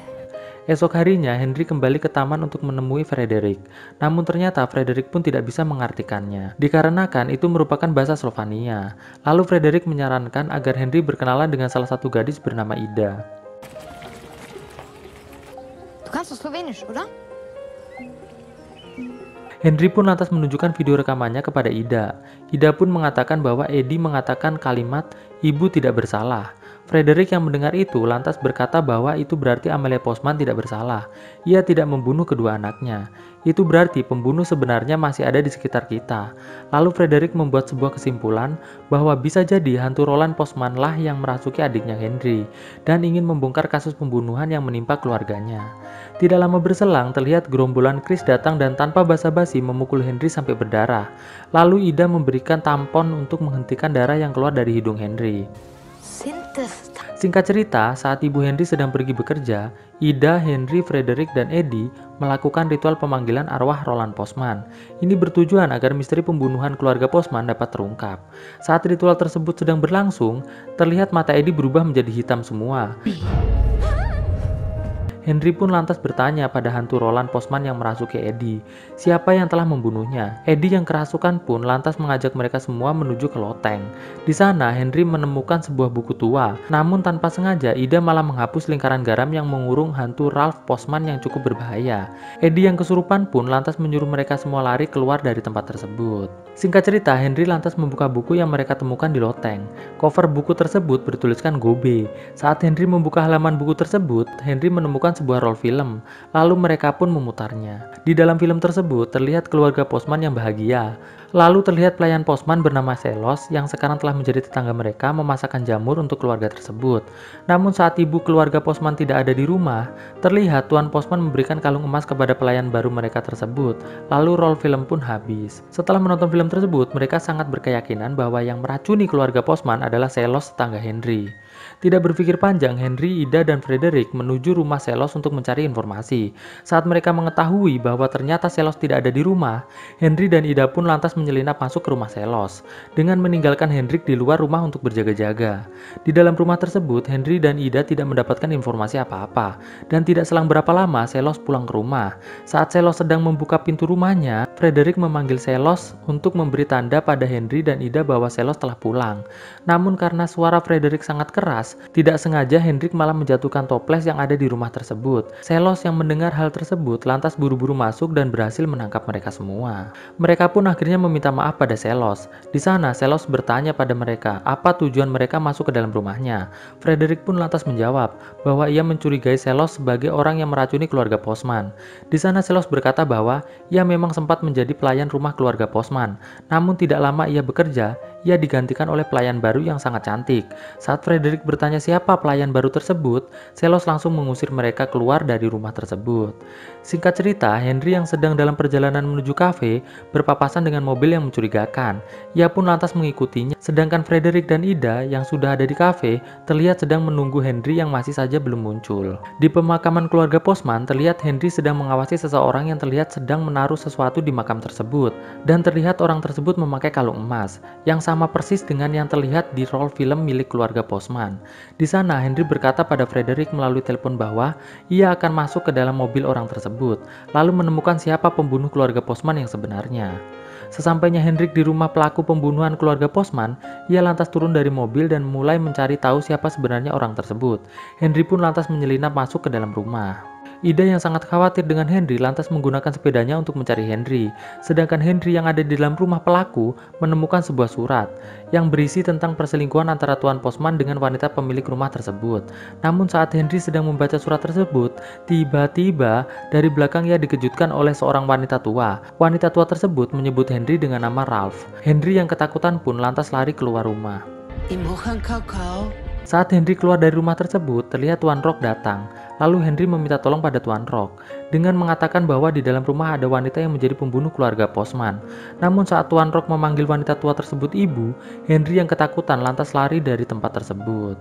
Esok harinya, Henry kembali ke taman untuk menemui Frederick. Namun ternyata Frederick pun tidak bisa mengartikannya, dikarenakan itu merupakan bahasa Slovenia. Lalu Frederick menyarankan agar Henry berkenalan dengan salah satu gadis bernama Ida. Du kannst doch Slowenisch, oder? Henry pun lantas menunjukkan video rekamannya kepada Ida. Ida pun mengatakan bahwa Eddie mengatakan kalimat ibu tidak bersalah. Frederick yang mendengar itu lantas berkata bahwa itu berarti Amalia Postman tidak bersalah. Ia tidak membunuh kedua anaknya. Itu berarti pembunuh sebenarnya masih ada di sekitar kita. Lalu Frederick membuat sebuah kesimpulan bahwa bisa jadi hantu Roland Postman lah yang merasuki adiknya Henry dan ingin membongkar kasus pembunuhan yang menimpa keluarganya. Tidak lama berselang, terlihat gerombolan Chris datang dan tanpa basa-basi memukul Henry sampai berdarah. Lalu Ida memberikan tampon untuk menghentikan darah yang keluar dari hidung Henry. Singkat cerita, saat ibu Henry sedang pergi bekerja, Ida, Henry, Frederick, dan Eddie melakukan ritual pemanggilan arwah Roland Postman. Ini bertujuan agar misteri pembunuhan keluarga Postman dapat terungkap. Saat ritual tersebut sedang berlangsung, terlihat mata Eddie berubah menjadi hitam semua. Henry pun lantas bertanya pada hantu Roland Postman yang merasuki Eddie, siapa yang telah membunuhnya. Eddie yang kerasukan pun lantas mengajak mereka semua menuju ke loteng. Di sana, Henry menemukan sebuah buku tua. Namun tanpa sengaja, Ida malah menghapus lingkaran garam yang mengurung hantu Ralph Postman yang cukup berbahaya. Eddie yang kesurupan pun lantas menyuruh mereka semua lari keluar dari tempat tersebut. Singkat cerita, Henry lantas membuka buku yang mereka temukan di loteng. Cover buku tersebut bertuliskan Gobe. Saat Henry membuka halaman buku tersebut, Henry menemukan sebuah roll film, lalu mereka pun memutarnya. Di dalam film tersebut terlihat keluarga Postman yang bahagia. Lalu terlihat pelayan Postman bernama Selos yang sekarang telah menjadi tetangga mereka memasakkan jamur untuk keluarga tersebut. Namun saat ibu keluarga Postman tidak ada di rumah, terlihat Tuan Postman memberikan kalung emas kepada pelayan baru mereka tersebut. Lalu roll film pun habis. Setelah menonton film tersebut, mereka sangat berkeyakinan bahwa yang meracuni keluarga Postman adalah Selos tetangga Henry. Tidak berpikir panjang, Henry, Ida, dan Frederick menuju rumah Selos untuk mencari informasi. Saat mereka mengetahui bahwa ternyata Selos tidak ada di rumah, Henry dan Ida pun lantas menyelinap masuk ke rumah Selos, dengan meninggalkan Hendrik di luar rumah untuk berjaga-jaga. Di dalam rumah tersebut, Henry dan Ida tidak mendapatkan informasi apa-apa, dan tidak selang berapa lama Selos pulang ke rumah. Saat Selos sedang membuka pintu rumahnya, Frederick memanggil Selos untuk memberi tanda pada Henry dan Ida bahwa Selos telah pulang. Namun karena suara Frederick sangat keras, tidak sengaja Hendrik malah menjatuhkan toples yang ada di rumah tersebut. Selos yang mendengar hal tersebut lantas buru-buru masuk dan berhasil menangkap mereka semua. Mereka pun akhirnya meminta maaf pada Selos. Di sana Selos bertanya pada mereka apa tujuan mereka masuk ke dalam rumahnya. Frederick pun lantas menjawab bahwa ia mencurigai Selos sebagai orang yang meracuni keluarga Postman. Di sana Selos berkata bahwa ia memang sempat menjadi pelayan rumah keluarga Postman. Namun tidak lama ia bekerja, ia digantikan oleh pelayan baru yang sangat cantik. Saat Frederick bertanya siapa pelayan baru tersebut, Selos langsung mengusir mereka keluar dari rumah tersebut. Singkat cerita, Henry yang sedang dalam perjalanan menuju kafe berpapasan dengan mobil yang mencurigakan. Ia pun lantas mengikutinya, sedangkan Frederick dan Ida yang sudah ada di kafe terlihat sedang menunggu Henry yang masih saja belum muncul. Di pemakaman keluarga Postman, terlihat Henry sedang mengawasi seseorang yang terlihat sedang menaruh sesuatu di makam tersebut, dan terlihat orang tersebut memakai kalung emas yang sama persis dengan yang terlihat di roll film milik keluarga Postman. Di sana Henry berkata pada Frederick melalui telepon bahwa ia akan masuk ke dalam mobil orang tersebut, lalu menemukan siapa pembunuh keluarga Postman yang sebenarnya. Sesampainya Hendrik di rumah pelaku pembunuhan keluarga Postman, ia lantas turun dari mobil dan mulai mencari tahu siapa sebenarnya orang tersebut. Henry pun lantas menyelinap masuk ke dalam rumah. Ida yang sangat khawatir dengan Henry lantas menggunakan sepedanya untuk mencari Henry. Sedangkan Henry yang ada di dalam rumah pelaku menemukan sebuah surat yang berisi tentang perselingkuhan antara Tuan Postman dengan wanita pemilik rumah tersebut. Namun saat Henry sedang membaca surat tersebut, tiba-tiba dari belakang ia dikejutkan oleh seorang wanita tua. Wanita tua tersebut menyebut Henry dengan nama Ralph. Henry yang ketakutan pun lantas lari keluar rumah. Saat Henry keluar dari rumah tersebut, terlihat Tuan Rock datang. Lalu Henry meminta tolong pada Tuan Rock dengan mengatakan bahwa di dalam rumah ada wanita yang menjadi pembunuh keluarga Postman. Namun saat Tuan Rock memanggil wanita tua tersebut ibu, Henry yang ketakutan lantas lari dari tempat tersebut.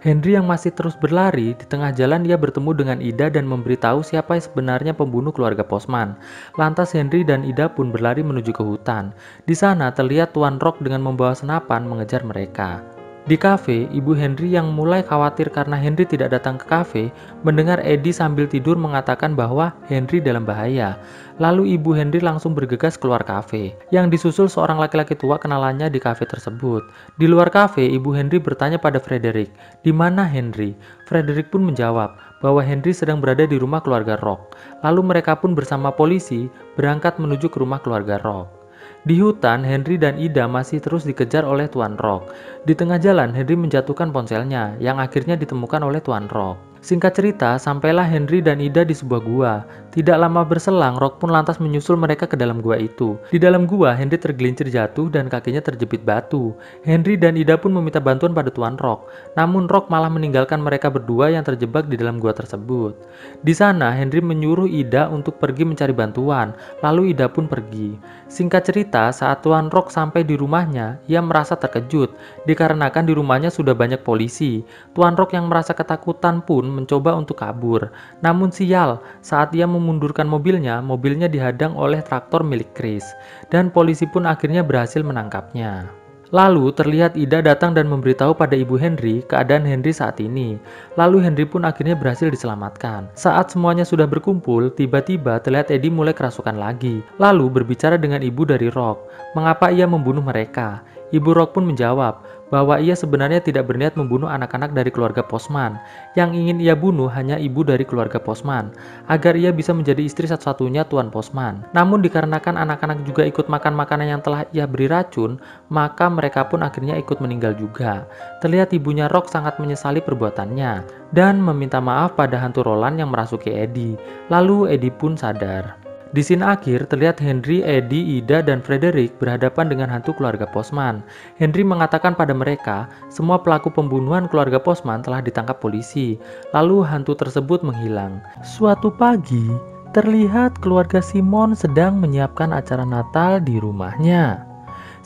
Henry yang masih terus berlari, di tengah jalan ia bertemu dengan Ida dan memberitahu siapa yang sebenarnya pembunuh keluarga Postman. Lantas Henry dan Ida pun berlari menuju ke hutan. Di sana terlihat Tuan Rock dengan membawa senapan mengejar mereka. Di kafe, ibu Henry yang mulai khawatir karena Henry tidak datang ke kafe, mendengar Eddie sambil tidur mengatakan bahwa Henry dalam bahaya. Lalu ibu Henry langsung bergegas keluar kafe, yang disusul seorang laki-laki tua kenalannya di kafe tersebut. Di luar kafe, ibu Henry bertanya pada Frederick, "Di mana Henry?" Frederick pun menjawab bahwa Henry sedang berada di rumah keluarga Rock. Lalu mereka pun bersama polisi berangkat menuju ke rumah keluarga Rock. Di hutan, Henry dan Ida masih terus dikejar oleh Tuan Rock. Di tengah jalan, Henry menjatuhkan ponselnya, yang akhirnya ditemukan oleh Tuan Rock. Singkat cerita, sampailah Henry dan Ida di sebuah gua. Tidak lama berselang, Rock pun lantas menyusul mereka ke dalam gua itu. Di dalam gua, Henry tergelincir jatuh dan kakinya terjepit batu. Henry dan Ida pun meminta bantuan pada Tuan Rock. Namun Rock malah meninggalkan mereka berdua yang terjebak di dalam gua tersebut. Di sana, Henry menyuruh Ida untuk pergi mencari bantuan, lalu Ida pun pergi. Singkat cerita, saat Tuan Rock sampai di rumahnya, ia merasa terkejut dikarenakan di rumahnya sudah banyak polisi. Tuan Rock yang merasa ketakutan pun mencoba untuk kabur. Namun sial, saat ia memundurkan mobilnya dihadang oleh traktor milik Chris, dan polisi pun akhirnya berhasil menangkapnya. Lalu terlihat Ida datang dan memberitahu pada ibu Henry keadaan Henry saat ini. Lalu Henry pun akhirnya berhasil diselamatkan. Saat semuanya sudah berkumpul, tiba-tiba terlihat Eddie mulai kerasukan lagi. Lalu berbicara dengan ibu dari Rock, mengapa ia membunuh mereka. Ibu Rock pun menjawab bahwa ia sebenarnya tidak berniat membunuh anak-anak dari keluarga Postman. Yang ingin ia bunuh hanya ibu dari keluarga Postman, agar ia bisa menjadi istri satu-satunya Tuan Postman. Namun dikarenakan anak-anak juga ikut makan makanan yang telah ia beri racun, maka mereka pun akhirnya ikut meninggal juga. Terlihat ibunya Rock sangat menyesali perbuatannya dan meminta maaf pada hantu Roland yang merasuki Eddie. Lalu Eddie pun sadar. Di scene akhir terlihat Henry, Eddie, Ida, dan Frederick berhadapan dengan hantu keluarga Postman. Henry mengatakan pada mereka, semua pelaku pembunuhan keluarga Postman telah ditangkap polisi. Lalu hantu tersebut menghilang. Suatu pagi, terlihat keluarga Simon sedang menyiapkan acara Natal di rumahnya.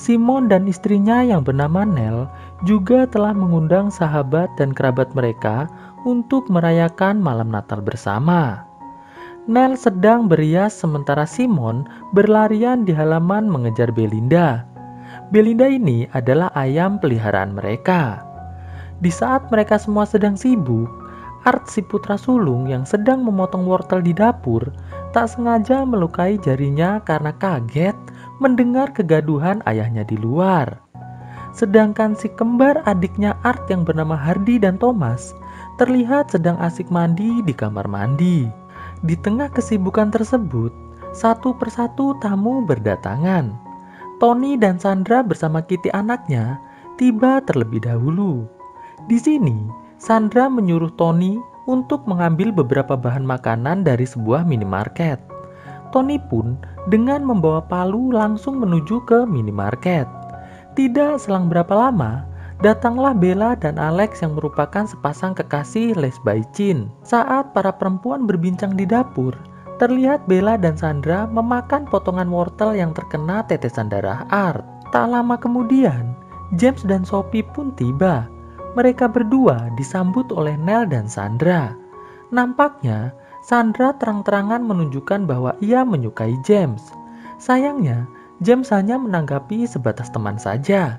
Simon dan istrinya yang bernama Nell juga telah mengundang sahabat dan kerabat mereka untuk merayakan malam Natal bersama. Nell sedang berias sementara Simon berlarian di halaman mengejar Belinda. Belinda ini adalah ayam peliharaan mereka. Di saat mereka semua sedang sibuk, Art si putra sulung yang sedang memotong wortel di dapur tak sengaja melukai jarinya karena kaget mendengar kegaduhan ayahnya di luar. Sedangkan si kembar adiknya Art yang bernama Hardy dan Thomas terlihat sedang asik mandi di kamar mandi. Di tengah kesibukan tersebut, satu persatu tamu berdatangan. Tony dan Sandra bersama Kitty anaknya tiba terlebih dahulu. Di sini, Sandra menyuruh Tony untuk mengambil beberapa bahan makanan dari sebuah minimarket. Tony pun dengan membawa palu langsung menuju ke minimarket. Tidak selang berapa lama, datanglah Bella dan Alex yang merupakan sepasang kekasih lesbai Chin. Saat para perempuan berbincang di dapur, terlihat Bella dan Sandra memakan potongan wortel yang terkena tetesan darah Art. Tak lama kemudian, James dan Sophie pun tiba. Mereka berdua disambut oleh Nell dan Sandra. Nampaknya, Sandra terang-terangan menunjukkan bahwa ia menyukai James. Sayangnya, James hanya menanggapi sebatas teman saja.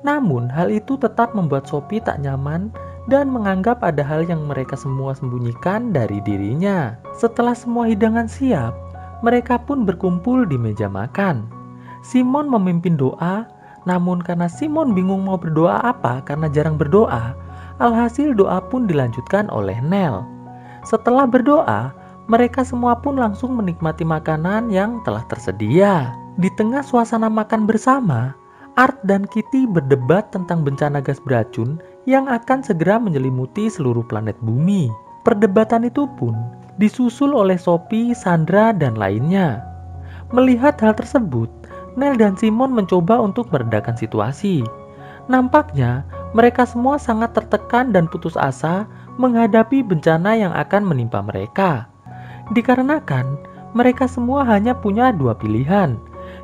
Namun, hal itu tetap membuat Sophie tak nyaman dan menganggap ada hal yang mereka semua sembunyikan dari dirinya. Setelah semua hidangan siap, mereka pun berkumpul di meja makan. Simon memimpin doa, namun karena Simon bingung mau berdoa apa karena jarang berdoa, alhasil doa pun dilanjutkan oleh Nell. Setelah berdoa, mereka semua pun langsung menikmati makanan yang telah tersedia. Di tengah suasana makan bersama, Art dan Kitty berdebat tentang bencana gas beracun yang akan segera menyelimuti seluruh planet bumi. Perdebatan itu pun disusul oleh Sophie, Sandra, dan lainnya. Melihat hal tersebut, Nell dan Simon mencoba untuk meredakan situasi. Nampaknya mereka semua sangat tertekan dan putus asa menghadapi bencana yang akan menimpa mereka. Dikarenakan mereka semua hanya punya dua pilihan,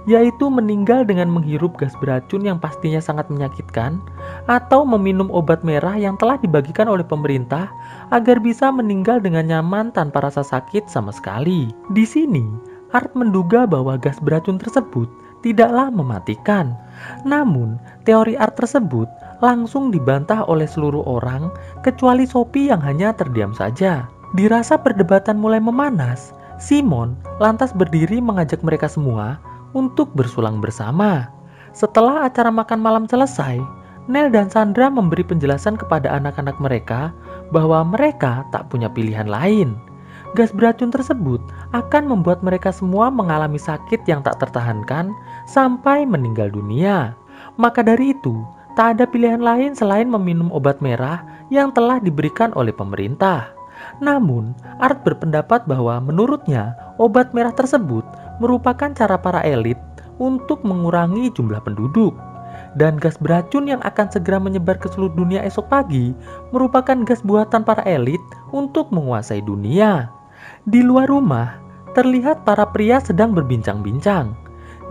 yaitu meninggal dengan menghirup gas beracun yang pastinya sangat menyakitkan, atau meminum obat merah yang telah dibagikan oleh pemerintah agar bisa meninggal dengan nyaman tanpa rasa sakit sama sekali. Di sini, Art menduga bahwa gas beracun tersebut tidaklah mematikan. Namun, teori Art tersebut langsung dibantah oleh seluruh orang kecuali Sophie yang hanya terdiam saja. Dirasa perdebatan mulai memanas, Simon lantas berdiri mengajak mereka semua untuk bersulang bersama. Setelah acara makan malam selesai, Nell dan Sandra memberi penjelasan kepada anak-anak mereka bahwa mereka tak punya pilihan lain. Gas beracun tersebut akan membuat mereka semua mengalami sakit yang tak tertahankan sampai meninggal dunia. Maka dari itu, tak ada pilihan lain selain meminum obat merah yang telah diberikan oleh pemerintah. Namun, Art berpendapat bahwa menurutnya obat merah tersebut merupakan cara para elit untuk mengurangi jumlah penduduk. Dan gas beracun yang akan segera menyebar ke seluruh dunia esok pagi merupakan gas buatan para elit untuk menguasai dunia. Di luar rumah, terlihat para pria sedang berbincang-bincang.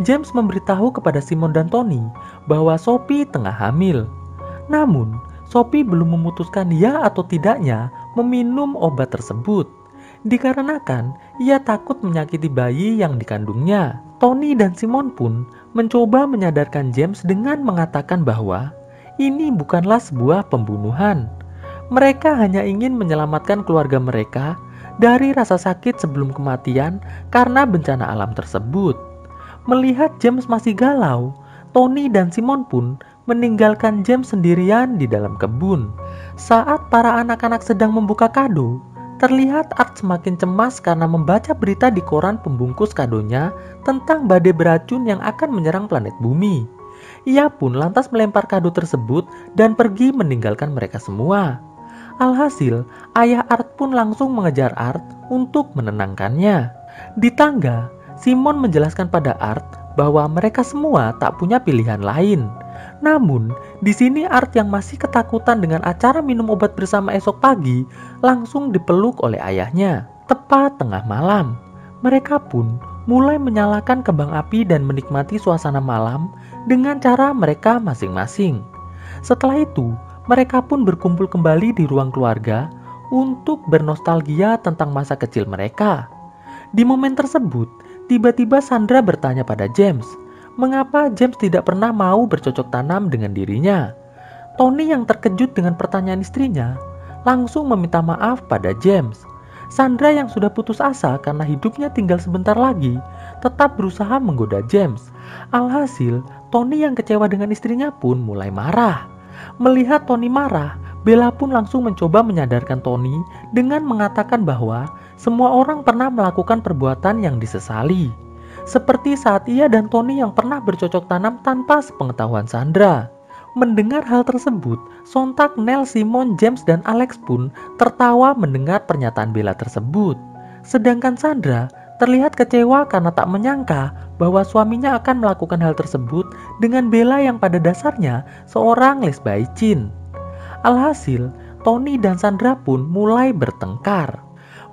James memberitahu kepada Simon dan Tony bahwa Sophie tengah hamil. Namun, Sophie belum memutuskan ya atau tidaknya meminum obat tersebut, dikarenakan ia takut menyakiti bayi yang dikandungnya. Tony dan Simon pun mencoba menyadarkan James dengan mengatakan bahwa ini bukanlah sebuah pembunuhan. Mereka hanya ingin menyelamatkan keluarga mereka dari rasa sakit sebelum kematian karena bencana alam tersebut. Melihat James masih galau, Tony dan Simon pun meninggalkan James sendirian di dalam kebun. Saat para anak-anak sedang membuka kado, terlihat Art semakin cemas karena membaca berita di koran pembungkus kadonya tentang badai beracun yang akan menyerang planet bumi. Ia pun lantas melempar kado tersebut dan pergi meninggalkan mereka semua. Alhasil, ayah Art pun langsung mengejar Art untuk menenangkannya. Di tangga, Simon menjelaskan pada Art bahwa mereka semua tak punya pilihan lain. Namun, di sini Art yang masih ketakutan dengan acara minum obat bersama esok pagi langsung dipeluk oleh ayahnya. Tepat tengah malam, mereka pun mulai menyalakan kembang api dan menikmati suasana malam dengan cara mereka masing-masing. Setelah itu, mereka pun berkumpul kembali di ruang keluarga untuk bernostalgia tentang masa kecil mereka. Di momen tersebut, tiba-tiba Sandra bertanya pada James, mengapa James tidak pernah mau bercocok tanam dengan dirinya. Tony yang terkejut dengan pertanyaan istrinya, langsung meminta maaf pada James. Sandra yang sudah putus asa karena hidupnya tinggal sebentar lagi, tetap berusaha menggoda James. Alhasil, Tony yang kecewa dengan istrinya pun mulai marah. Melihat Tony marah, Bella pun langsung mencoba menyadarkan Tony dengan mengatakan bahwa semua orang pernah melakukan perbuatan yang disesali. Seperti saat ia dan Tony yang pernah bercocok tanam tanpa sepengetahuan Sandra. Mendengar hal tersebut, sontak Nell, Simon, James, dan Alex pun tertawa mendengar pernyataan Bella tersebut. Sedangkan Sandra terlihat kecewa karena tak menyangka bahwa suaminya akan melakukan hal tersebut dengan Bella yang pada dasarnya seorang lesbaicin. Alhasil, Tony dan Sandra pun mulai bertengkar.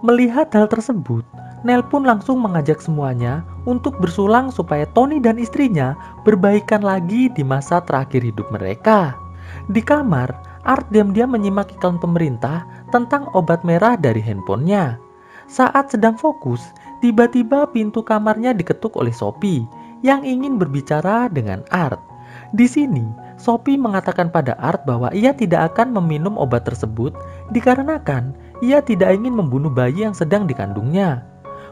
Melihat hal tersebut, Nell pun langsung mengajak semuanya untuk bersulang supaya Tony dan istrinya berbaikan lagi di masa terakhir hidup mereka. Di kamar, Art diam-diam menyimak iklan pemerintah tentang obat merah dari handphonenya. Saat sedang fokus, tiba-tiba pintu kamarnya diketuk oleh Sophie yang ingin berbicara dengan Art. Di sini, Sophie mengatakan pada Art bahwa ia tidak akan meminum obat tersebut dikarenakan ia tidak ingin membunuh bayi yang sedang dikandungnya.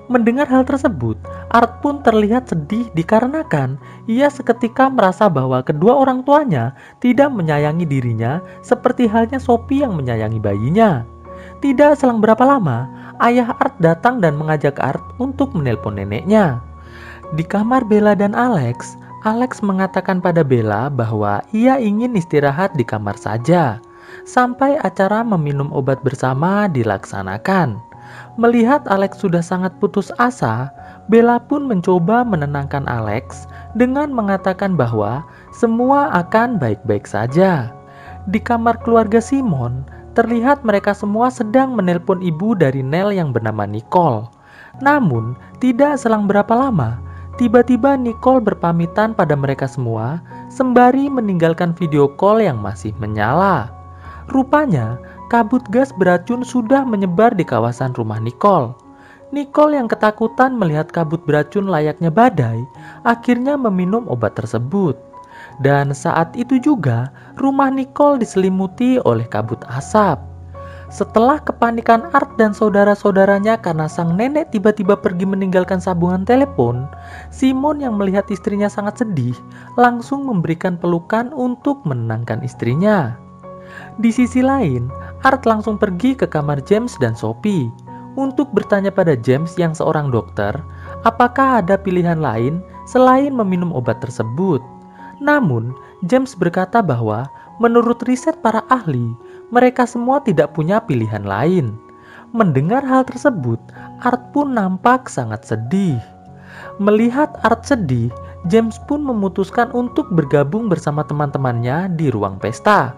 Mendengar hal tersebut, Art pun terlihat sedih dikarenakan ia seketika merasa bahwa kedua orang tuanya tidak menyayangi dirinya seperti halnya Sophie yang menyayangi bayinya. Tidak selang berapa lama, ayah Art datang dan mengajak Art untuk menelpon neneknya. Di kamar Bella dan Alex, Alex mengatakan pada Bella bahwa ia ingin istirahat di kamar saja sampai acara meminum obat bersama dilaksanakan. Melihat Alex sudah sangat putus asa, Bella pun mencoba menenangkan Alex dengan mengatakan bahwa semua akan baik-baik saja. Di kamar keluarga Simon, terlihat mereka semua sedang menelpon ibu dari Nell yang bernama Nicole. Namun, tidak selang berapa lama, tiba-tiba Nicole berpamitan pada mereka semua sembari meninggalkan video call yang masih menyala. Rupanya, kabut gas beracun sudah menyebar di kawasan rumah Nicole. Nicole yang ketakutan melihat kabut beracun layaknya badai, akhirnya meminum obat tersebut. Dan saat itu juga, rumah Nicole diselimuti oleh kabut asap. Setelah kepanikan Art dan saudara-saudaranya karena sang nenek tiba-tiba pergi meninggalkan sambungan telepon, Simon yang melihat istrinya sangat sedih, langsung memberikan pelukan untuk menenangkan istrinya. Di sisi lain, Art langsung pergi ke kamar James dan Sophie untuk bertanya pada James yang seorang dokter, apakah ada pilihan lain selain meminum obat tersebut. Namun, James berkata bahwa menurut riset para ahli, mereka semua tidak punya pilihan lain. Mendengar hal tersebut, Art pun nampak sangat sedih. Melihat Art sedih, James pun memutuskan untuk bergabung bersama teman-temannya di ruang pesta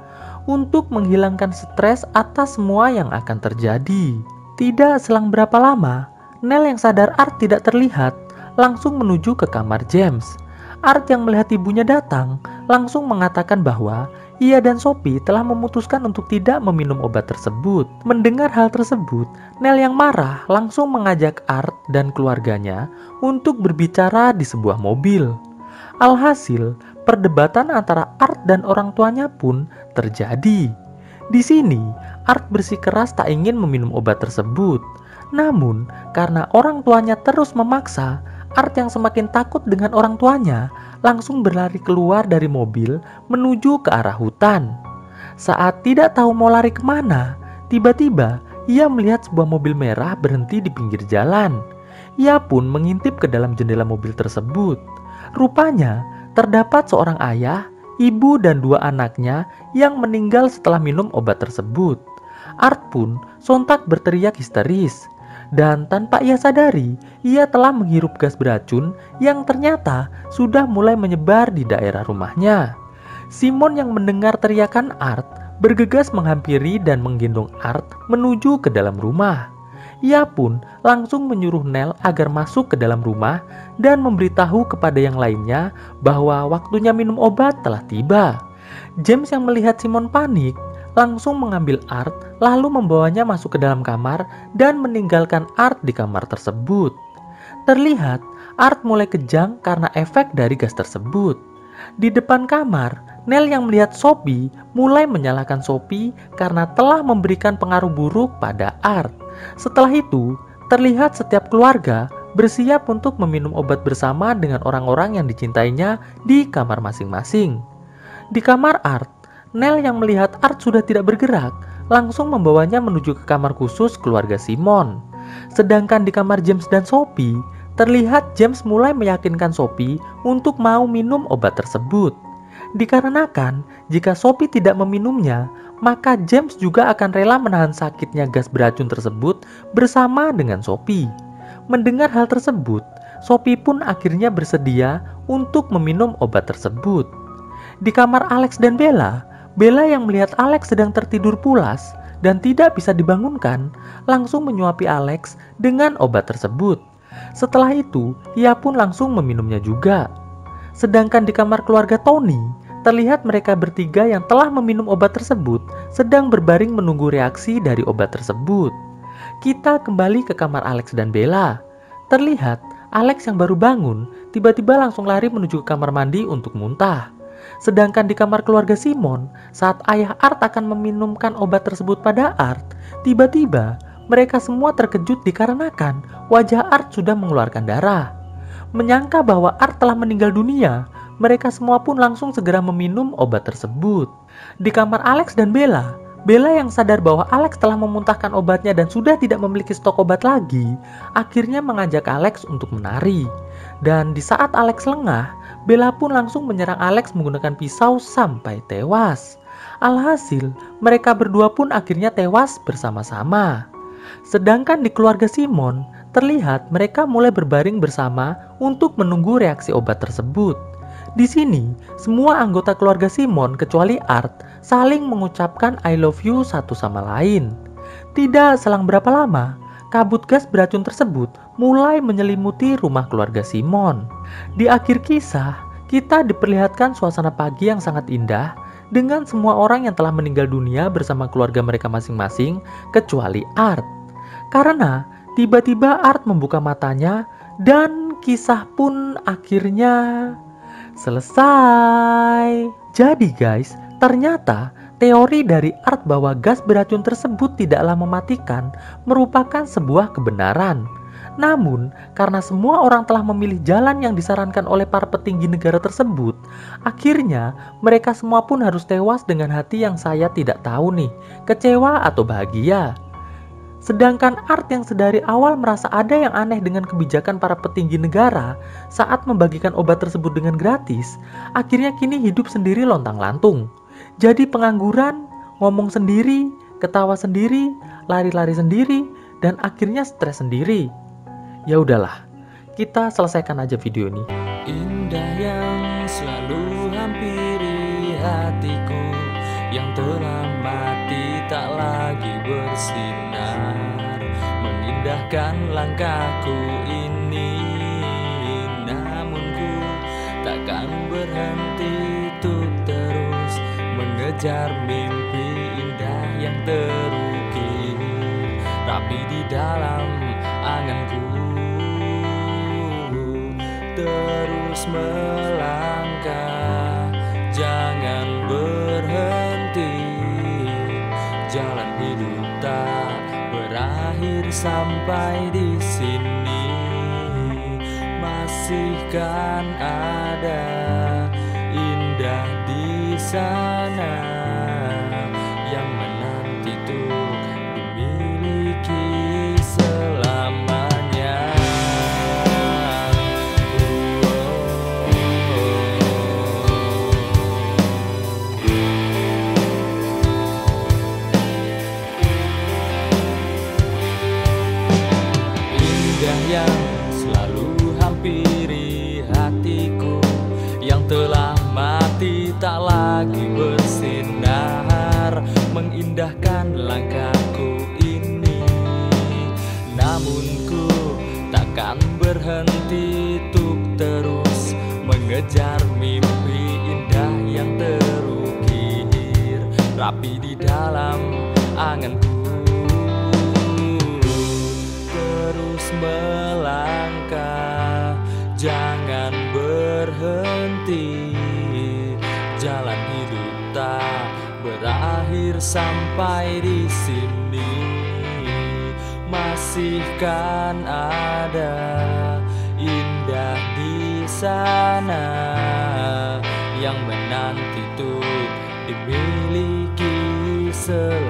untuk menghilangkan stres atas semua yang akan terjadi. Tidak selang berapa lama, Nell yang sadar Art tidak terlihat langsung menuju ke kamar James. Art yang melihat ibunya datang langsung mengatakan bahwa ia dan Sophie telah memutuskan untuk tidak meminum obat tersebut. Mendengar hal tersebut, Nell yang marah langsung mengajak Art dan keluarganya untuk berbicara di sebuah mobil. Alhasil, perdebatan antara Art dan orang tuanya pun terjadi. Di sini, Art bersikeras tak ingin meminum obat tersebut. Namun, karena orang tuanya terus memaksa, Art yang semakin takut dengan orang tuanya langsung berlari keluar dari mobil menuju ke arah hutan. Saat tidak tahu mau lari kemana, tiba-tiba ia melihat sebuah mobil merah berhenti di pinggir jalan. Ia pun mengintip ke dalam jendela mobil tersebut. Rupanya, terdapat seorang ayah, ibu, dan dua anaknya yang meninggal setelah minum obat tersebut. Art pun sontak berteriak histeris. Dan tanpa ia sadari, ia telah menghirup gas beracun yang ternyata sudah mulai menyebar di daerah rumahnya. Simon yang mendengar teriakan Art bergegas menghampiri dan menggendong Art menuju ke dalam rumah. Ia pun langsung menyuruh Nell agar masuk ke dalam rumah dan memberitahu kepada yang lainnya bahwa waktunya minum obat telah tiba. James yang melihat Simon panik langsung mengambil Art lalu membawanya masuk ke dalam kamar dan meninggalkan Art di kamar tersebut. Terlihat Art mulai kejang karena efek dari gas tersebut. Di depan kamar, Nell yang melihat Sophie mulai menyalahkan Sophie karena telah memberikan pengaruh buruk pada Art. Setelah itu, terlihat setiap keluarga bersiap untuk meminum obat bersama dengan orang-orang yang dicintainya di kamar masing-masing. Di kamar Art, Nell yang melihat Art sudah tidak bergerak langsung membawanya menuju ke kamar khusus keluarga Simon. Sedangkan di kamar James dan Sophie, terlihat James mulai meyakinkan Sophie untuk mau minum obat tersebut. Dikarenakan jika Sophie tidak meminumnya, maka James juga akan rela menahan sakitnya gas beracun tersebut bersama dengan Sophie. Mendengar hal tersebut, Sophie pun akhirnya bersedia untuk meminum obat tersebut. Di kamar Alex dan Bella yang melihat Alex sedang tertidur pulas dan tidak bisa dibangunkan, langsung menyuapi Alex dengan obat tersebut. Setelah itu, ia pun langsung meminumnya juga. Sedangkan di kamar keluarga Tony, terlihat mereka bertiga yang telah meminum obat tersebut sedang berbaring menunggu reaksi dari obat tersebut. Kita kembali ke kamar Alex dan Bella. Terlihat Alex yang baru bangun tiba-tiba langsung lari menuju ke kamar mandi untuk muntah. Sedangkan di kamar keluarga Simon, saat ayah Art akan meminumkan obat tersebut pada Art, tiba-tiba mereka semua terkejut dikarenakan wajah Art sudah mengeluarkan darah. Menyangka bahwa Art telah meninggal dunia, mereka semua pun langsung segera meminum obat tersebut. Di kamar Alex dan Bella yang sadar bahwa Alex telah memuntahkan obatnya dan sudah tidak memiliki stok obat lagi, akhirnya mengajak Alex untuk menari. Dan di saat Alex lengah, Bella pun langsung menyerang Alex menggunakan pisau sampai tewas. Alhasil, mereka berdua pun akhirnya tewas bersama-sama. Sedangkan di keluarga Simon, terlihat mereka mulai berbaring bersama untuk menunggu reaksi obat tersebut. Di sini, semua anggota keluarga Simon kecuali Art saling mengucapkan I love you satu sama lain. Tidak selang berapa lama, kabut gas beracun tersebut mulai menyelimuti rumah keluarga Simon. Di akhir kisah, kita diperlihatkan suasana pagi yang sangat indah dengan semua orang yang telah meninggal dunia bersama keluarga mereka masing-masing kecuali Art. Karena tiba-tiba Art membuka matanya dan kisah pun akhirnya selesai. Jadi guys, ternyata teori dari Art bahwa gas beracun tersebut tidaklah mematikan merupakan sebuah kebenaran. Namun, karena semua orang telah memilih jalan yang disarankan oleh para petinggi negara tersebut, akhirnya mereka semua pun harus tewas dengan hati yang saya tidak tahu nih, kecewa atau bahagia. Sedangkan Art yang sedari awal merasa ada yang aneh dengan kebijakan para petinggi negara saat membagikan obat tersebut dengan gratis, akhirnya kini hidup sendiri lontang-lantung. Jadi pengangguran, ngomong sendiri, ketawa sendiri, lari-lari sendiri, dan akhirnya stres sendiri. Ya udahlah, kita selesaikan aja video ini. Indah yang selalu hampiri hatiku, yang telah mati tak lagi bersinar, mengindahkan langkahku ini. Namun ku takkan berhenti untuk terus mengejar mimpi indah yang terukir rapi di dalam anganku. Terus melangkah, jangan berhenti. Jalan hidup tak berakhir sampai di sini. Masih kan ada indah di sana yang menanti untuk dimiliki selamanya. Yang selalu hampiri hatiku, yang telah mati tak lagi bersinar, mengindahkan langkahku ini. Namun ku takkan berhenti untuk terus mengejar mimpi indah yang terukir api di dalam anganku. Terus melangkah, jangan berhenti. Jalan hidup tak berakhir sampai di sini. Masih kan ada indah di sana yang menanti tuh dimiliki selalu.